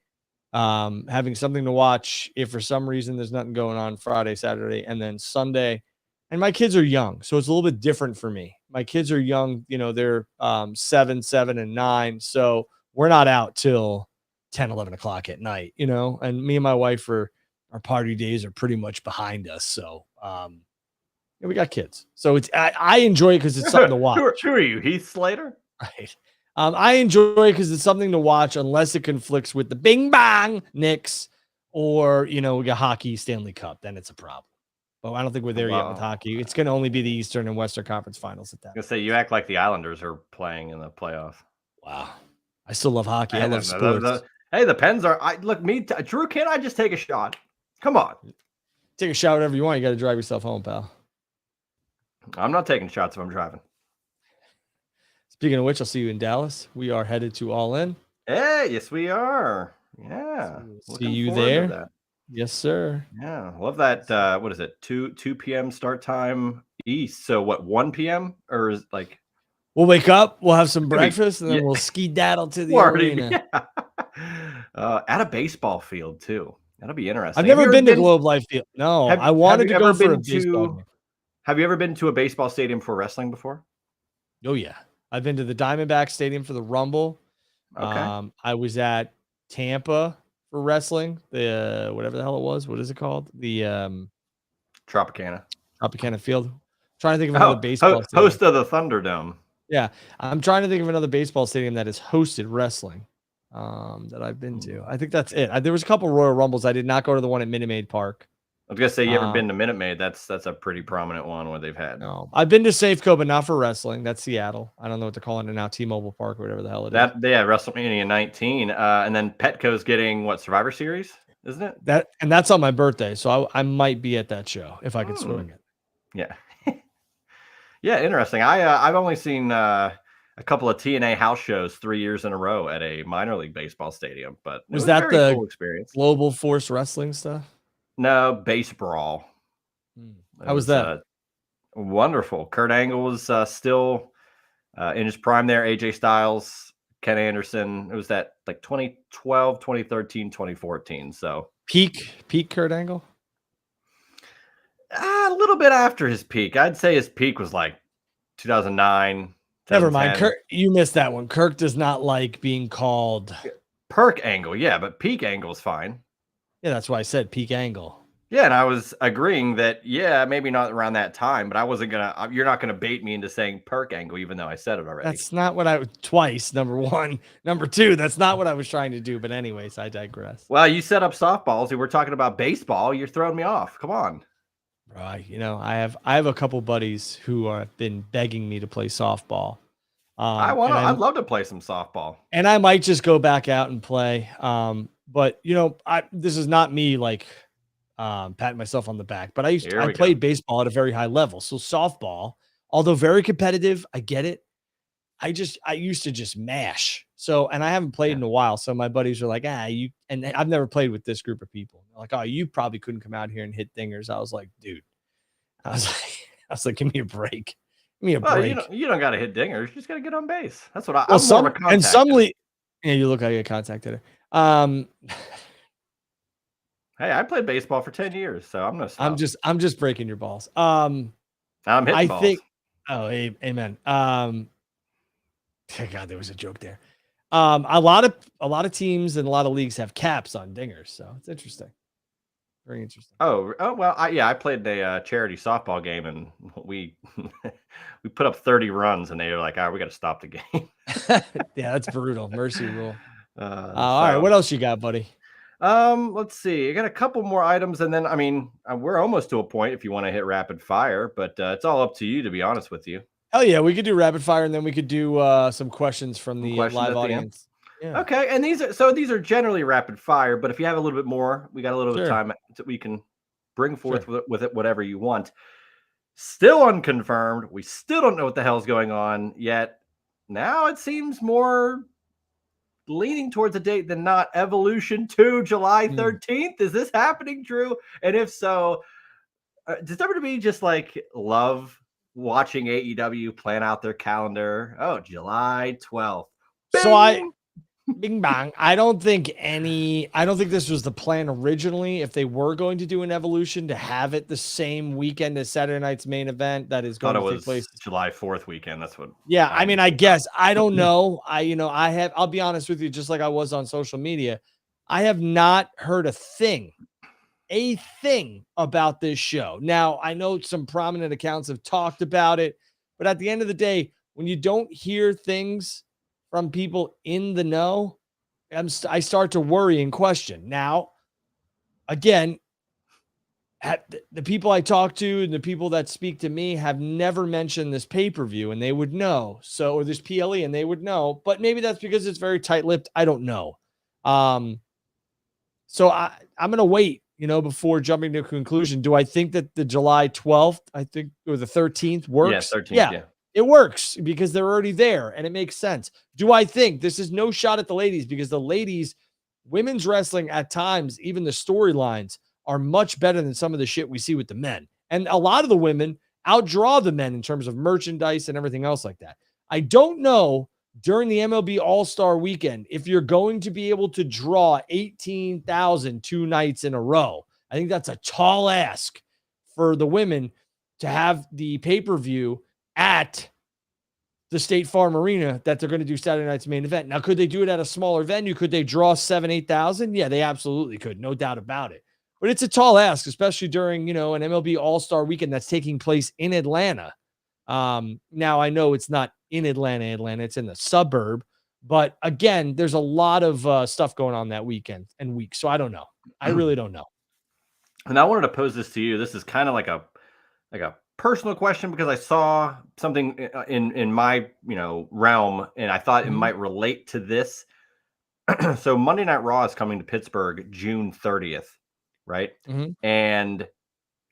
having something to watch if for some reason there's nothing going on Friday, Saturday, and then Sunday. And my kids are young, so it's a little bit different for me. My kids are young, they're 7, 7, and 9. So we're not out till 10, 11 o'clock at night, and me and my wife our party days are pretty much behind us. So we got kids. So I enjoy it because it's something to watch. Who are you, Heath Slater? Right. I enjoy it because it's something to watch unless it conflicts with the Bing Bang Knicks or, we got hockey Stanley Cup. Then it's a problem. But I don't think we're there yet with hockey. It's going to only be the Eastern and Western Conference Finals at that. I was going to say, you act like the Islanders are playing in the playoffs. Wow. I still love hockey. I love sports. Hey, the Pens are – Drew, can't I just take a shot? Come on. Take a shot whatever you want. You got to drive yourself home, pal. I'm not taking shots if I'm driving. Speaking of which, I'll see you in Dallas. We are headed to All In. Hey, yes, we are. Yeah. See you there. Yes, sir. Yeah. Love that. What is it? 2 p.m. start time East. So what, 1 p.m.? Or is like we'll wake up, we'll have some breakfast, and then we'll ski-daddle to the arena. Yeah. At a baseball field, too. That'll be interesting. I've never been to Globe Life Field. No, I wanted to go for a baseball game. Have you ever been to a baseball stadium for wrestling before? Oh, yeah. I've been to the Diamondback Stadium for the Rumble. Okay. I was at Tampa for wrestling. The whatever the hell it was. What is it called? The Tropicana Field. I'm trying to think of another baseball stadium. Host of the Thunderdome. Yeah. I'm trying to think of another baseball stadium that has hosted wrestling that I've been to. I think that's it. There was a couple Royal Rumbles. I did not go to the one at Minute Maid Park. I was gonna say, you ever been to Minute Maid? That's a pretty prominent one where they've had. No, I've been to Safeco, but not for wrestling. That's Seattle. I don't know what they're calling it now, T-Mobile Park or whatever the hell it is. Yeah, WrestleMania 19, and then Petco's getting what, Survivor Series, isn't it? That's on my birthday, so I might be at that show if I can swing it. Yeah, yeah, interesting. I've only seen a couple of TNA house shows 3 years in a row at a minor league baseball stadium, but was that a very the cool experience? Global Force Wrestling stuff? No, Base Brawl. How was that? Wonderful. Kurt Angle was still in his prime there. AJ Styles, Ken Anderson. It was that like 2012, 2013, 2014. So peak Kurt Angle? A little bit after his peak. I'd say his peak was like 2009. Never mind. Kirk, you missed that one. Kirk does not like being called Perk Angle. Yeah, but peak Angle is fine. Yeah, that's why I said peak Angle. Yeah, and I was agreeing that, maybe not around that time, but I wasn't you're not gonna bait me into saying Perk Angle, even though I said it already. That's not what twice, number one. Number two, that's not what I was trying to do, but anyways, I digress. Well, you set up softballs, and we're talking about baseball. You're throwing me off. Come on. Right. I have a couple buddies who have been begging me to play softball. I'd love to play some softball. And I might just go back out and play. But this is not me like patting myself on the back, but I played baseball at a very high level. So softball, although very competitive, I get it. I used to just mash. So, and I haven't played in a while. So my buddies are like, and I've never played with this group of people. They're like, oh, you probably couldn't come out here and hit dingers. I was like, dude, I was like, give me a break. Give me a break. You don't got to hit dingers. You just got to get on base. That's what I'm more of a contact and some league. Yeah, you look like a contact hitter. Hey, I played baseball for 10 years, so I'm gonna stop. I'm just breaking your balls. I'm hitting balls. Amen. God, there was a joke there. A lot of teams and a lot of leagues have caps on dingers, so it's interesting. Very interesting. Oh well, I played a charity softball game, and we put up 30 runs, and they were like, "All right, we got to stop the game." Yeah, that's brutal. Mercy rule. All right, what else you got, buddy? Let's see. I got a couple more items, and then we're almost to a point if you want to hit rapid fire, but it's all up to you, to be honest with you. Hell yeah, we could do rapid fire, and then we could do some questions from the live audience. Yeah. Okay, and these are generally rapid fire, but if you have a little bit more, we got a little bit of time that we can bring forth with it whatever you want. Still unconfirmed. We still don't know what the hell's going on yet. Now it seems more leaning towards a date than not. Evolution 2, July 13th. Is this happening, Drew? And if so, does WWE just like love watching AEW plan out their calendar? Oh, July 12th. Bing! Bing bang. I don't think this was the plan originally. If they were going to do an Evolution, to have it the same weekend as Saturday night's main event that is going to take place July 4th weekend. That's what. Yeah, I mean, I guess I don't know. I'll be honest with you, just like I was on social media, I have not heard a thing about this show. Now, I know some prominent accounts have talked about it, but at the end of the day, when you don't hear things from people in the know, I start to worry and question. Now, again, the people I talk to and the people that speak to me have never mentioned this pay-per-view, and they would know. So, or this PLE, and they would know. But maybe that's because it's very tight-lipped. I don't know. So I'm going to wait, before jumping to a conclusion. Do I think that the July 12th, or the 13th works? Yeah, 13th, yeah. It works because they're already there and it makes sense. Do I think this is no shot at the ladies, because the ladies, women's wrestling at times, even the storylines are much better than some of the shit we see with the men. And a lot of the women outdraw the men in terms of merchandise and everything else like that. I don't know during the MLB All-Star weekend if you're going to be able to draw 18,000 2 nights in a row. I think that's a tall ask for the women to have the pay-per-view at the State Farm Arena that they're going to do Saturday night's main event. Now, could they do it at a smaller venue? Could they draw 8,000? Yeah, they absolutely could. No doubt about it. But it's a tall ask, especially during, an MLB All-Star weekend that's taking place in Atlanta. Now I know it's not in Atlanta, it's in the suburb, but again, there's a lot of stuff going on that weekend and week. So I don't know. I really don't know. And I wanted to pose this to you. This is kind of like a personal question, because I saw something in my, realm, and I thought it might relate to this. So Monday Night Raw is coming to Pittsburgh June 30th, right? And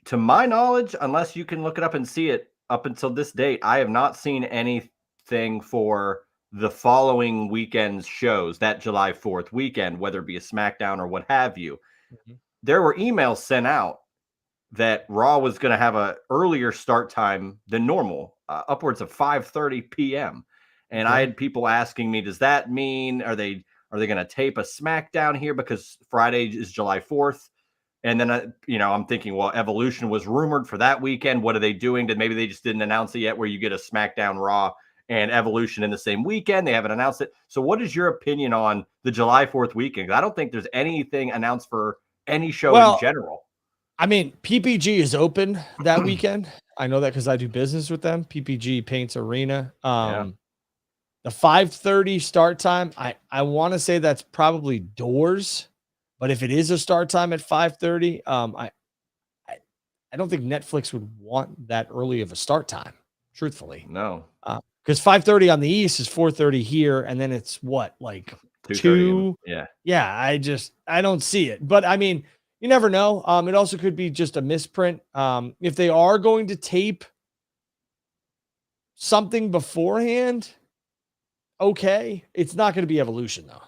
to my knowledge, unless you can look it up and see it, up until this date, I have not seen anything for the following weekend's shows, that July 4th weekend, whether it be a SmackDown or what have you. There were emails sent out that Raw was going to have a earlier start time than normal, upwards of 5:30 p.m. And I had people asking me, does that mean, are they going to tape a SmackDown here because Friday is July 4th? And then, I'm thinking, well, Evolution was rumored for that weekend. What are they doing? Maybe they just didn't announce it yet, where you get a SmackDown, Raw, and Evolution in the same weekend. They haven't announced it. So what is your opinion on the July 4th weekend? I don't think there's anything announced for any show in general. I mean, PPG is open that weekend. I know that because I do business with them. PPG Paints Arena. The 5:30 start time, I want to say that's probably doors. But if it is a start time at 5:30, I don't think Netflix would want that early of a start time, truthfully. No. Because 5:30 on the East is 4:30 here, and then it's what, like 2? Yeah, I don't see it. But I mean, you never know. It also could be just a misprint. If they are going to tape something beforehand, okay. It's not going to be Evolution, though.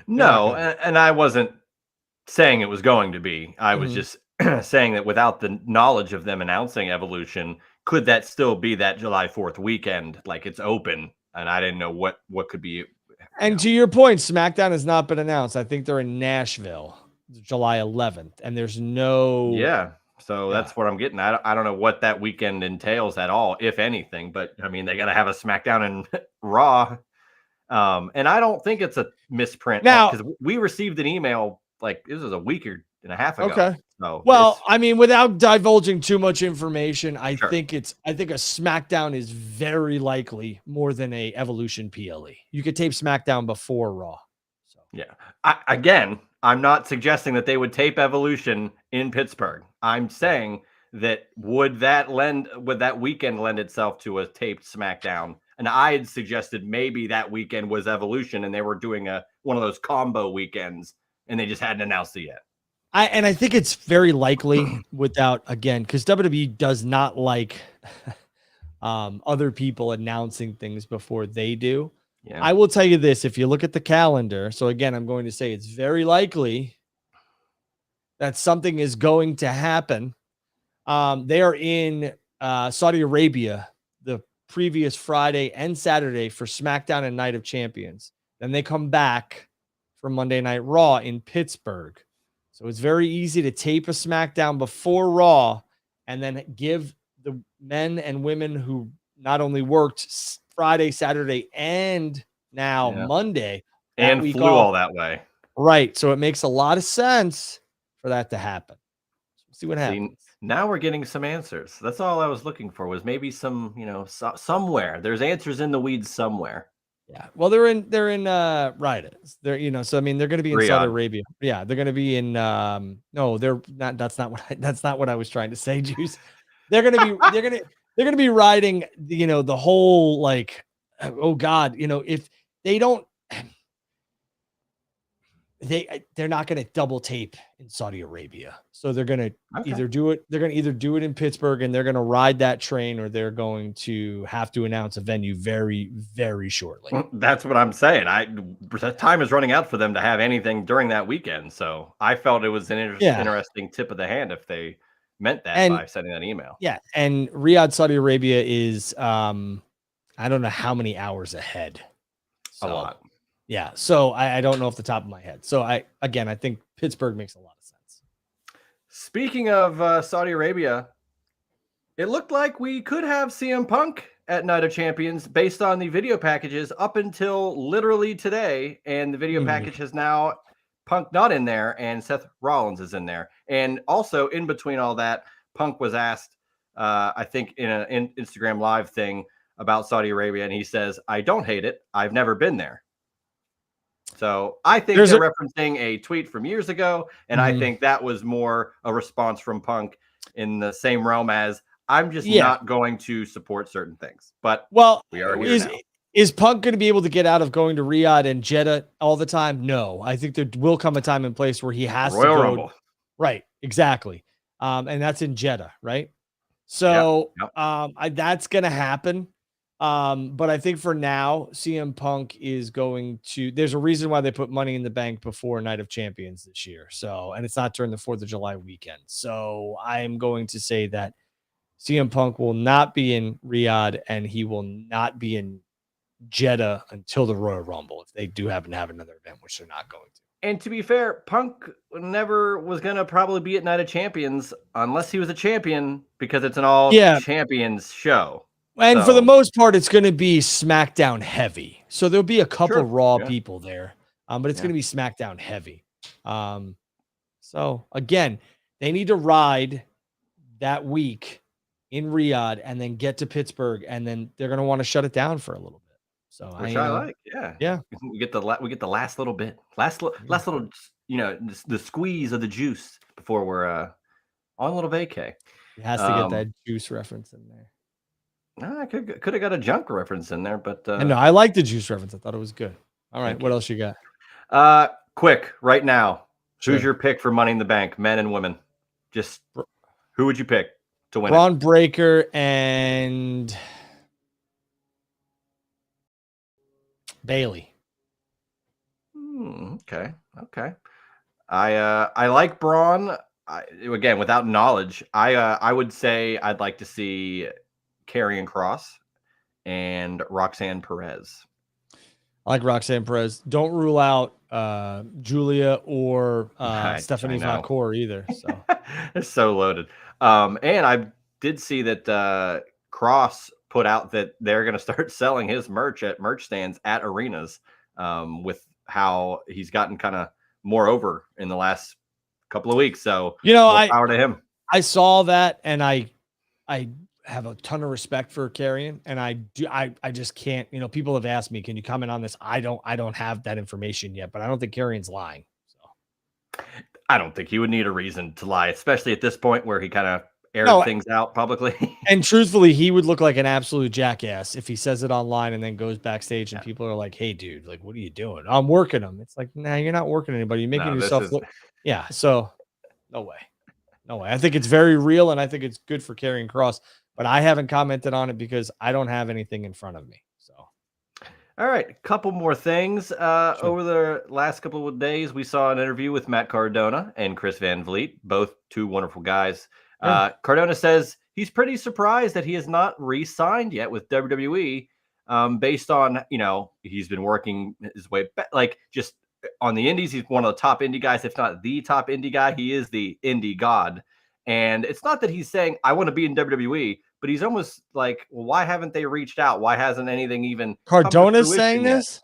No, and I wasn't saying it was going to be. I was just saying that without the knowledge of them announcing Evolution, could that still be that July 4th weekend? Like, it's open, and I didn't know what could be. And to your point, SmackDown has not been announced. I think they're in Nashville, July 11th, and there's no. Yeah, so that's what I'm getting. I don't know what that weekend entails at all, if anything. But I mean, they got to have a SmackDown and Raw. And I don't think it's a misprint now, because we received an email like this was a week and a half ago. Okay. So well, I mean, without divulging too much information, I think a SmackDown is very likely more than a Evolution PLE. You could tape SmackDown before Raw. So again, I'm not suggesting that they would tape Evolution in Pittsburgh. I'm saying that would that weekend lend itself to a taped SmackDown? And I had suggested maybe that weekend was Evolution and they were doing one of those combo weekends and they just hadn't announced it yet. I think it's very likely without, again, because WWE does not like other people announcing things before they do. Yeah. I will tell you this, if you look at the calendar, so again, I'm going to say it's very likely that something is going to happen. They are in Saudi Arabia the previous Friday and Saturday for SmackDown and Night of Champions. Then they come back for Monday Night Raw in Pittsburgh. So it's very easy to tape a SmackDown before Raw and then give the men and women who not only worked Friday, Saturday, and now Monday that and week flew off. all that way. Right. So it makes a lot of sense for that to happen. See what happens. Now we're getting some answers. That's all I was looking for, was maybe some, somewhere. There's answers in the weeds somewhere. Yeah. Well, they're in Riyadh. They're, so I mean, they're going to be in Saudi Arabia. Yeah, they're going to be in no, they're not, that's not what I was trying to say, Juice. They're going to be they're going to be riding, the whole, like, oh God, if they don't, they're not going to double tape in Saudi Arabia. So they're going to either do it in Pittsburgh and they're going to ride that train, or they're going to have to announce a venue very, very shortly. That's what I'm saying. Time is running out for them to have anything during that weekend. So I felt it was an interesting tip of the hand if they meant that by sending that email. Yeah. And Riyadh, Saudi Arabia is, I don't know how many hours ahead. A lot. Yeah, so I don't know off the top of my head. So I think Pittsburgh makes a lot of sense. Speaking of Saudi Arabia, it looked like we could have CM Punk at Night of Champions based on the video packages up until literally today. And the video package has now Punk not in there and Seth Rollins is in there. And also in between all that, Punk was asked, I think in an Instagram live thing about Saudi Arabia. And he says, "I don't hate it. I've never been there." So I think they're referencing a tweet from years ago, and I think that was more a response from Punk in the same realm as, I'm just not going to support certain things. But we are here now. Is Punk going to be able to get out of going to Riyadh and Jeddah all the time? No. I think there will come a time and place where he has Royal to go. Rumble. Right, exactly. And that's in Jeddah, right? So that's going to happen. But I think for now, CM Punk is going to, there's a reason why they put Money in the Bank before Night of Champions this year. So, and it's not during the 4th of July weekend. So I'm going to say that CM Punk will not be in Riyadh and he will not be in Jeddah until the Royal Rumble, if they do happen to have another event, which they're not going to. And to be fair, Punk never was going to probably be at Night of Champions unless he was a champion, because it's an all champions show. And for the most part, it's going to be SmackDown heavy. So there'll be a couple Raw people there, but it's going to be SmackDown heavy. So again, they need to ride that week in Riyadh and then get to Pittsburgh, and then they're going to want to shut it down for a little bit. So which I like, we get the last little bit, last little, the squeeze of the juice before we're on a little vacay. It has to get that juice reference in there. I could have got a junk reference in there, but no, I like the juice reference. I thought it was good. All right, what else you got? Quick, right now, who's your pick for Money in the Bank, men and women? Just who would you pick to win? Braun Breaker and Bailey. Okay. I like Braun. Again, without knowledge, I would say I'd like to see Karrion Kross and Roxanne Perez. I like Roxanne Perez. Don't rule out Julia or Stephanie Vacour either. So it's so loaded. And I did see that Kross put out that they're going to start selling his merch at merch stands at arenas, with how he's gotten kind of more over in the last couple of weeks. So power to him. I saw that, and I have a ton of respect for Karrion, and I just can't, people have asked me, can you comment on this? I don't have that information yet, but I don't think Karrion's lying. So I don't think he would need a reason to lie, especially at this point where he kind of aired things out publicly. And truthfully, he would look like an absolute jackass if he says it online and then goes backstage and people are like, "Hey dude, like, what are you doing?" "I'm working him." It's like, nah, you're not working anybody. You're making yourself look. Yeah. So No way. No way. I think it's very real, and I think it's good for Karrion Kross, but I haven't commented on it because I don't have anything in front of me. So, all right, a couple more things. Sure. Over the last couple of days, we saw an interview with Matt Cardona and Chris Van Vliet, both two wonderful guys. Yeah. Cardona says he's pretty surprised that he has not re-signed yet with WWE, based on, he's been working his way back, like just on the indies. He's one of the top indie guys, if not the top indie guy. He is the indie god. And it's not that he's saying, I want to be in WWE, but he's almost like, well, why haven't they reached out? Why hasn't anything even Cardona's saying yet? this?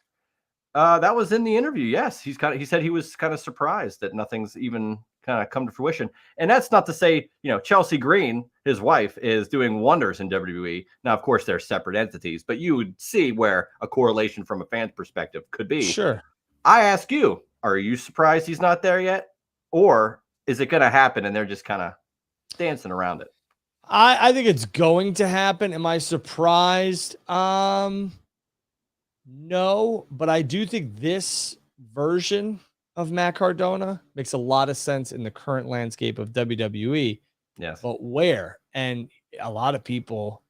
That was in the interview. Yes. He said he was kind of surprised that nothing's even kind of come to fruition. And that's not to say, Chelsea Green, his wife, is doing wonders in WWE. Now, of course, they're separate entities, but you would see where a correlation from a fan's perspective could be. Sure. I ask you, are you surprised he's not there yet? Or is it going to happen and they're just kind of dancing around it? I think it's going to happen. Am I surprised? No, but I do think this version of Matt Cardona makes a lot of sense in the current landscape of WWE. Yes. But where? And a lot of people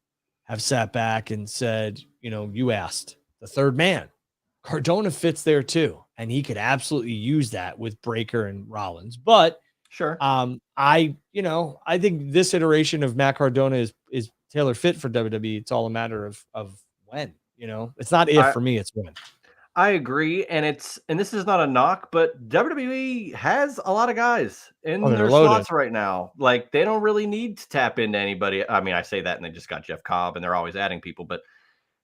have sat back and said, you asked the third man. Cardona fits there too. And he could absolutely use that with Breakker and Rollins. But sure. I think this iteration of Matt Cardona is tailor fit for WWE. It's all a matter of when, it's not if for me, it's when. I agree. And this is not a knock, but WWE has a lot of guys in their slots right now. Like, they don't really need to tap into anybody. I mean, I say that and they just got Jeff Cobb and they're always adding people, but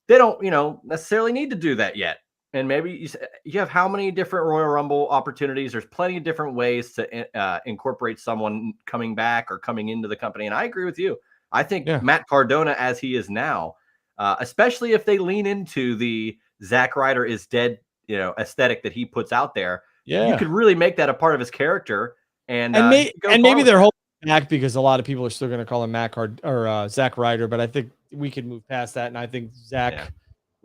they don't, necessarily need to do that yet. And maybe you have how many different Royal Rumble opportunities? There's plenty of different ways to incorporate someone coming back or coming into the company. And I agree with you. I think Matt Cardona, as he is now, especially if they lean into the Zack Ryder is dead, aesthetic that he puts out there, you could really make that a part of his character. And maybe they're holding back because a lot of people are still going to call him Zack Ryder, but I think we can move past that. And I think Zack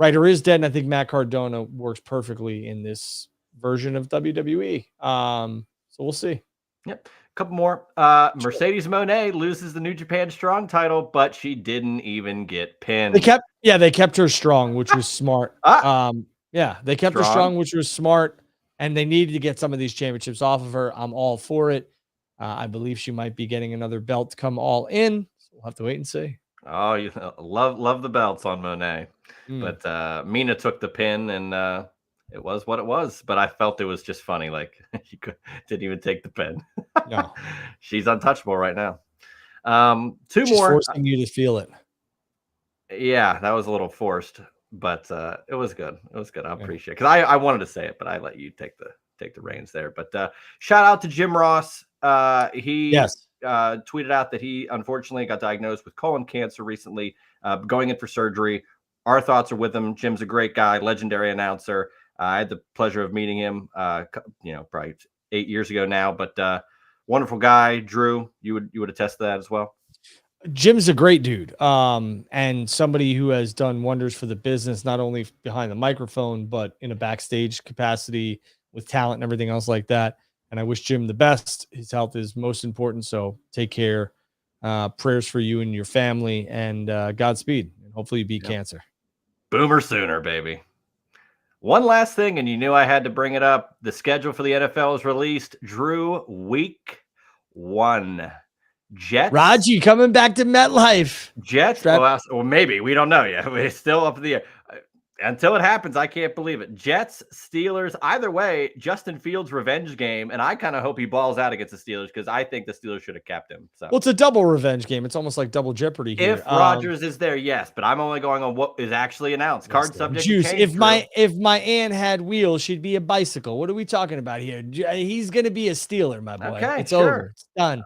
Ryder is dead, and I think Matt Cardona works perfectly in this version of WWE. So we'll see. Yep. A couple more. Mercedes Moné loses the New Japan Strong title, but she didn't even get pinned. They kept her strong, which was smart. They kept her strong, which was smart, and they needed to get some of these championships off of her. I'm all for it. I believe she might be getting another belt to come all in. So we'll have to wait and see. Oh, you love the belts on Moné. But Mina took the pin, and it was what it was. But I felt it was just funny. Like, didn't even take the pin. No. She's untouchable right now. She's more. Forcing you to feel it. Yeah, that was a little forced, but it was good. It was good. I appreciate it. Because I wanted to say it, but I let you take the reins there. But shout out to Jim Ross. He tweeted out that he unfortunately got diagnosed with colon cancer recently, going in for surgery. Our thoughts are with him. Jim's a great guy, legendary announcer. I had the pleasure of meeting him, probably 8 years ago now, but wonderful guy. Drew, you would attest to that as well. Jim's a great dude, and somebody who has done wonders for the business, not only behind the microphone, but in a backstage capacity with talent and everything else like that. And I wish Jim the best. His health is most important, so take care. Prayers for you and your family, and Godspeed. And hopefully you beat cancer. Boomer sooner, baby. One last thing, and you knew I had to bring it up. The schedule for the NFL is released. Drew, week 1. Jets. Raji coming back to MetLife. Jets. Well, maybe. We don't know yet. It's still up in the air. Until it happens, I can't believe it. Jets, Steelers. Either way, Justin Fields' revenge game, and I kind of hope he balls out against the Steelers because I think the Steelers should have kept him. So, well, it's a double revenge game. It's almost like double jeopardy here. If Rodgers is there, yes, but I'm only going on what is actually announced. Card subject to change. If my aunt had wheels, she'd be a bicycle. What are we talking about here? He's going to be a Steeler, my boy. Okay, it's over. It's done.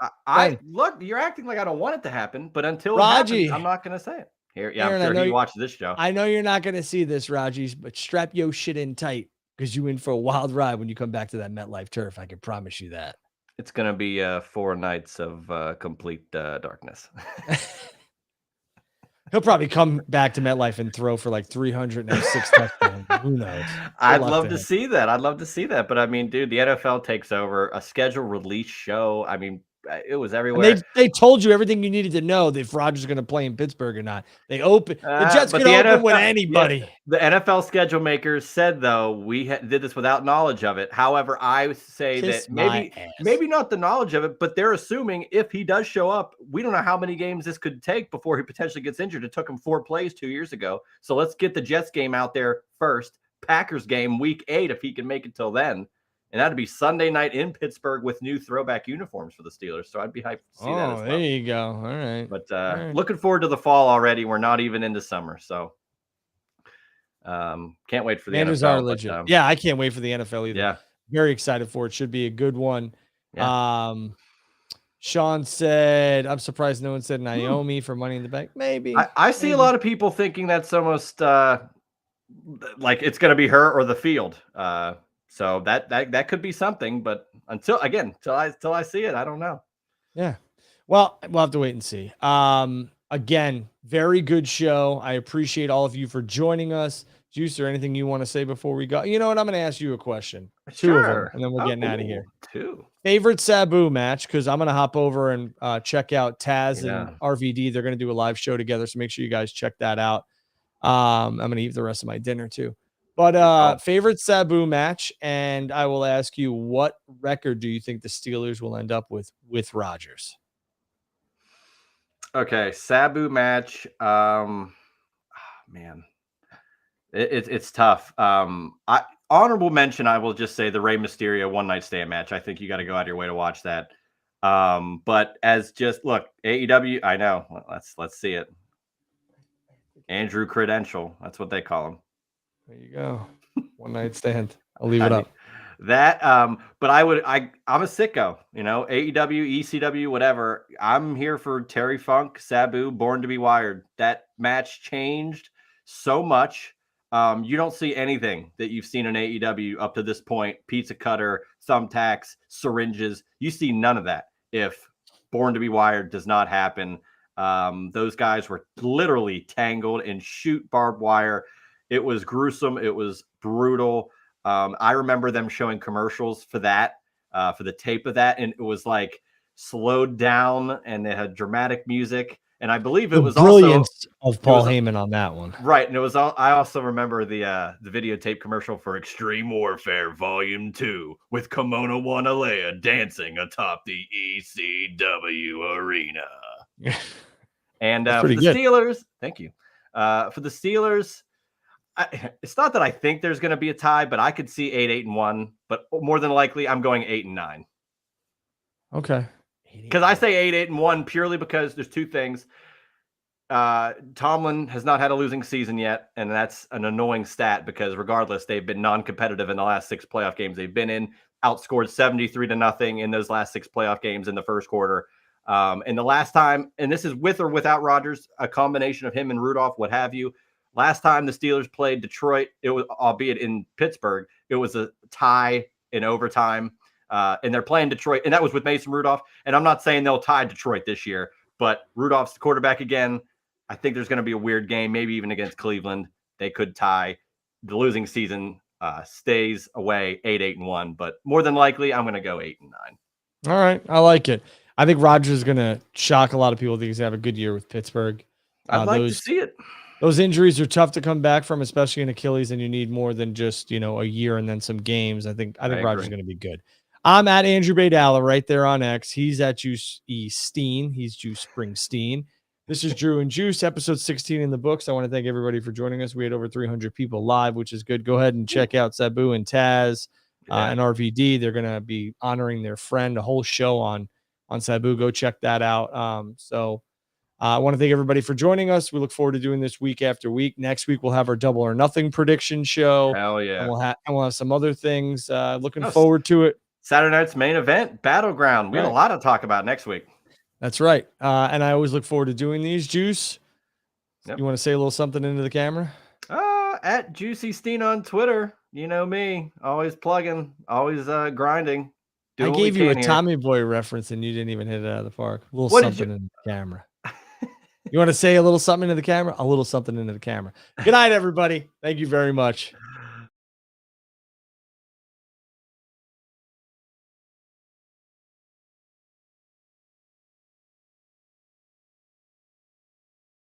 Look, you're acting like I don't want it to happen, but until it happens, I'm not going to say it. Aaron, I'm sure he watches this show. I know you're not going to see this, Raji, but strap your shit in tight because you in for a wild ride when you come back to that MetLife turf. I can promise you that. It's going to be 4 nights of complete darkness. He'll probably come back to MetLife and throw for like 306 touchdowns. Who knows? I'd love to see that. I'd love to see that. But I mean, dude, the NFL takes over a schedule release show. I mean, it was And everywhere. they told you everything you needed to know if Rodgers going to play in Pittsburgh or not. The Jets But could the open with NFL anybody. the NFL schedule makers said, though, we did this without knowledge of it. However, I say Kiss that my ass. maybe not the knowledge of it, but they're assuming if he does show up, we don't know how many games this could take before he potentially gets injured. It took him 4 plays 2 years ago. So let's get the Jets game out there first. Packers game week 8 if he can make it till then. And that'd be Sunday night in Pittsburgh with new throwback uniforms for the Steelers. So I'd be hyped to see that as well. There you go. All right. But looking forward to the fall already. We're not even into summer. So can't wait for the Commanders NFL. are legit. Yeah, I can't wait for the NFL either. Yeah. Very excited for it. Should be a good one. Yeah. Sean said, I'm surprised no one said Naomi for Money in the Bank. Maybe. I see a lot of people thinking that's almost like it's going to be her or the field. So that could be something, but until I see it, I don't know. Yeah. Well, we'll have to wait and see. Again, very good show. I appreciate all of you for joining us. Juice, or anything you want to say before we go? You know what? I'm going to ask you a question. Two of them, and then we're getting out of here. Two. Favorite Sabu match, because I'm going to hop over and check out Taz and RVD. They're going to do a live show together, so make sure you guys check that out. I'm going to eat the rest of my dinner too. But favorite Sabu match, and I will ask you, what record do you think the Steelers will end up with Rodgers? Okay, Sabu match. Man, it's tough. Honorable mention, I will just say the Rey Mysterio one night stand match. I think you got to go out of your way to watch that. But as just look, AEW, I know. Let's see it. Andrew Credential. That's what they call him. There you go. One night stand. I'll leave it up. But I'm a sicko, AEW, ECW, whatever. I'm here for Terry Funk, Sabu, Born to be Wired. That match changed so much. You don't see anything that you've seen in AEW up to this point. Pizza cutter, thumbtacks, syringes. You see none of that if Born to be Wired does not happen. Those guys were literally tangled and shoot barbed wire. It was gruesome. It was brutal. I remember them showing commercials for that, for the tape of that. And it was like slowed down and they had dramatic music. And I believe it was brilliance of Paul Heyman on that one. Right. And it was I also remember the videotape commercial for Extreme Warfare Volume 2 with Kimono Wanalea dancing atop the ECW arena. And for the Steelers, thank you. For the Steelers, it's not that I think there's going to be a tie, but I could see 8-1, but more than likely I'm going 8-9. Okay. Because I say 8-1 purely because there's two things. Tomlin has not had a losing season yet, and that's an annoying stat because regardless, they've been non-competitive in the last 6 playoff games they've been in, outscored 73-0 in those last 6 playoff games in the first quarter. And the last time, and this is with or without Rodgers, a combination of him and Rudolph, what have you. Last time the Steelers played Detroit, it was, albeit in Pittsburgh, it was a tie in overtime. And they're playing Detroit, and that was with Mason Rudolph. And I'm not saying they'll tie Detroit this year, but Rudolph's the quarterback again. I think there's going to be a weird game, maybe even against Cleveland. They could tie. The losing season stays away 8-1, but more than likely, I'm going to go 8-9. All right, I like it. I think Rodgers is going to shock a lot of people. I think he's going to have a good year with Pittsburgh. I'd like to see it. Those injuries are tough to come back from, especially in Achilles, and you need more than just a year and then some games. I think Rodgers is going to be good. I'm at Andrew Baydala right there on X. He's at Juice E. Steen. He's Juice Springsteen. This is Drew and Juice, episode 16 in the books. I want to thank everybody for joining us. We had over 300 people live, which is good. Go ahead and check out Sabu and Taz and RVD. They're going to be honoring their friend, a whole show on Sabu. Go check that out. I want to thank everybody for joining us. We look forward to doing this week after week. Next week, we'll have our Double or Nothing prediction show. Hell yeah. And we'll have some other things. Looking forward to it. Saturday night's main event, Battleground. We have a lot to talk about next week. That's right. And I always look forward to doing these, Juice. Yep. You want to say a little something into the camera? At Juicy Steen on Twitter. You know me. Always plugging, always grinding. I gave you a Tommy Boy reference and you didn't even hit it out of the park. A little something in the camera. You want to say a little something into the camera? A little something into the camera. Good night, everybody. Thank you very much.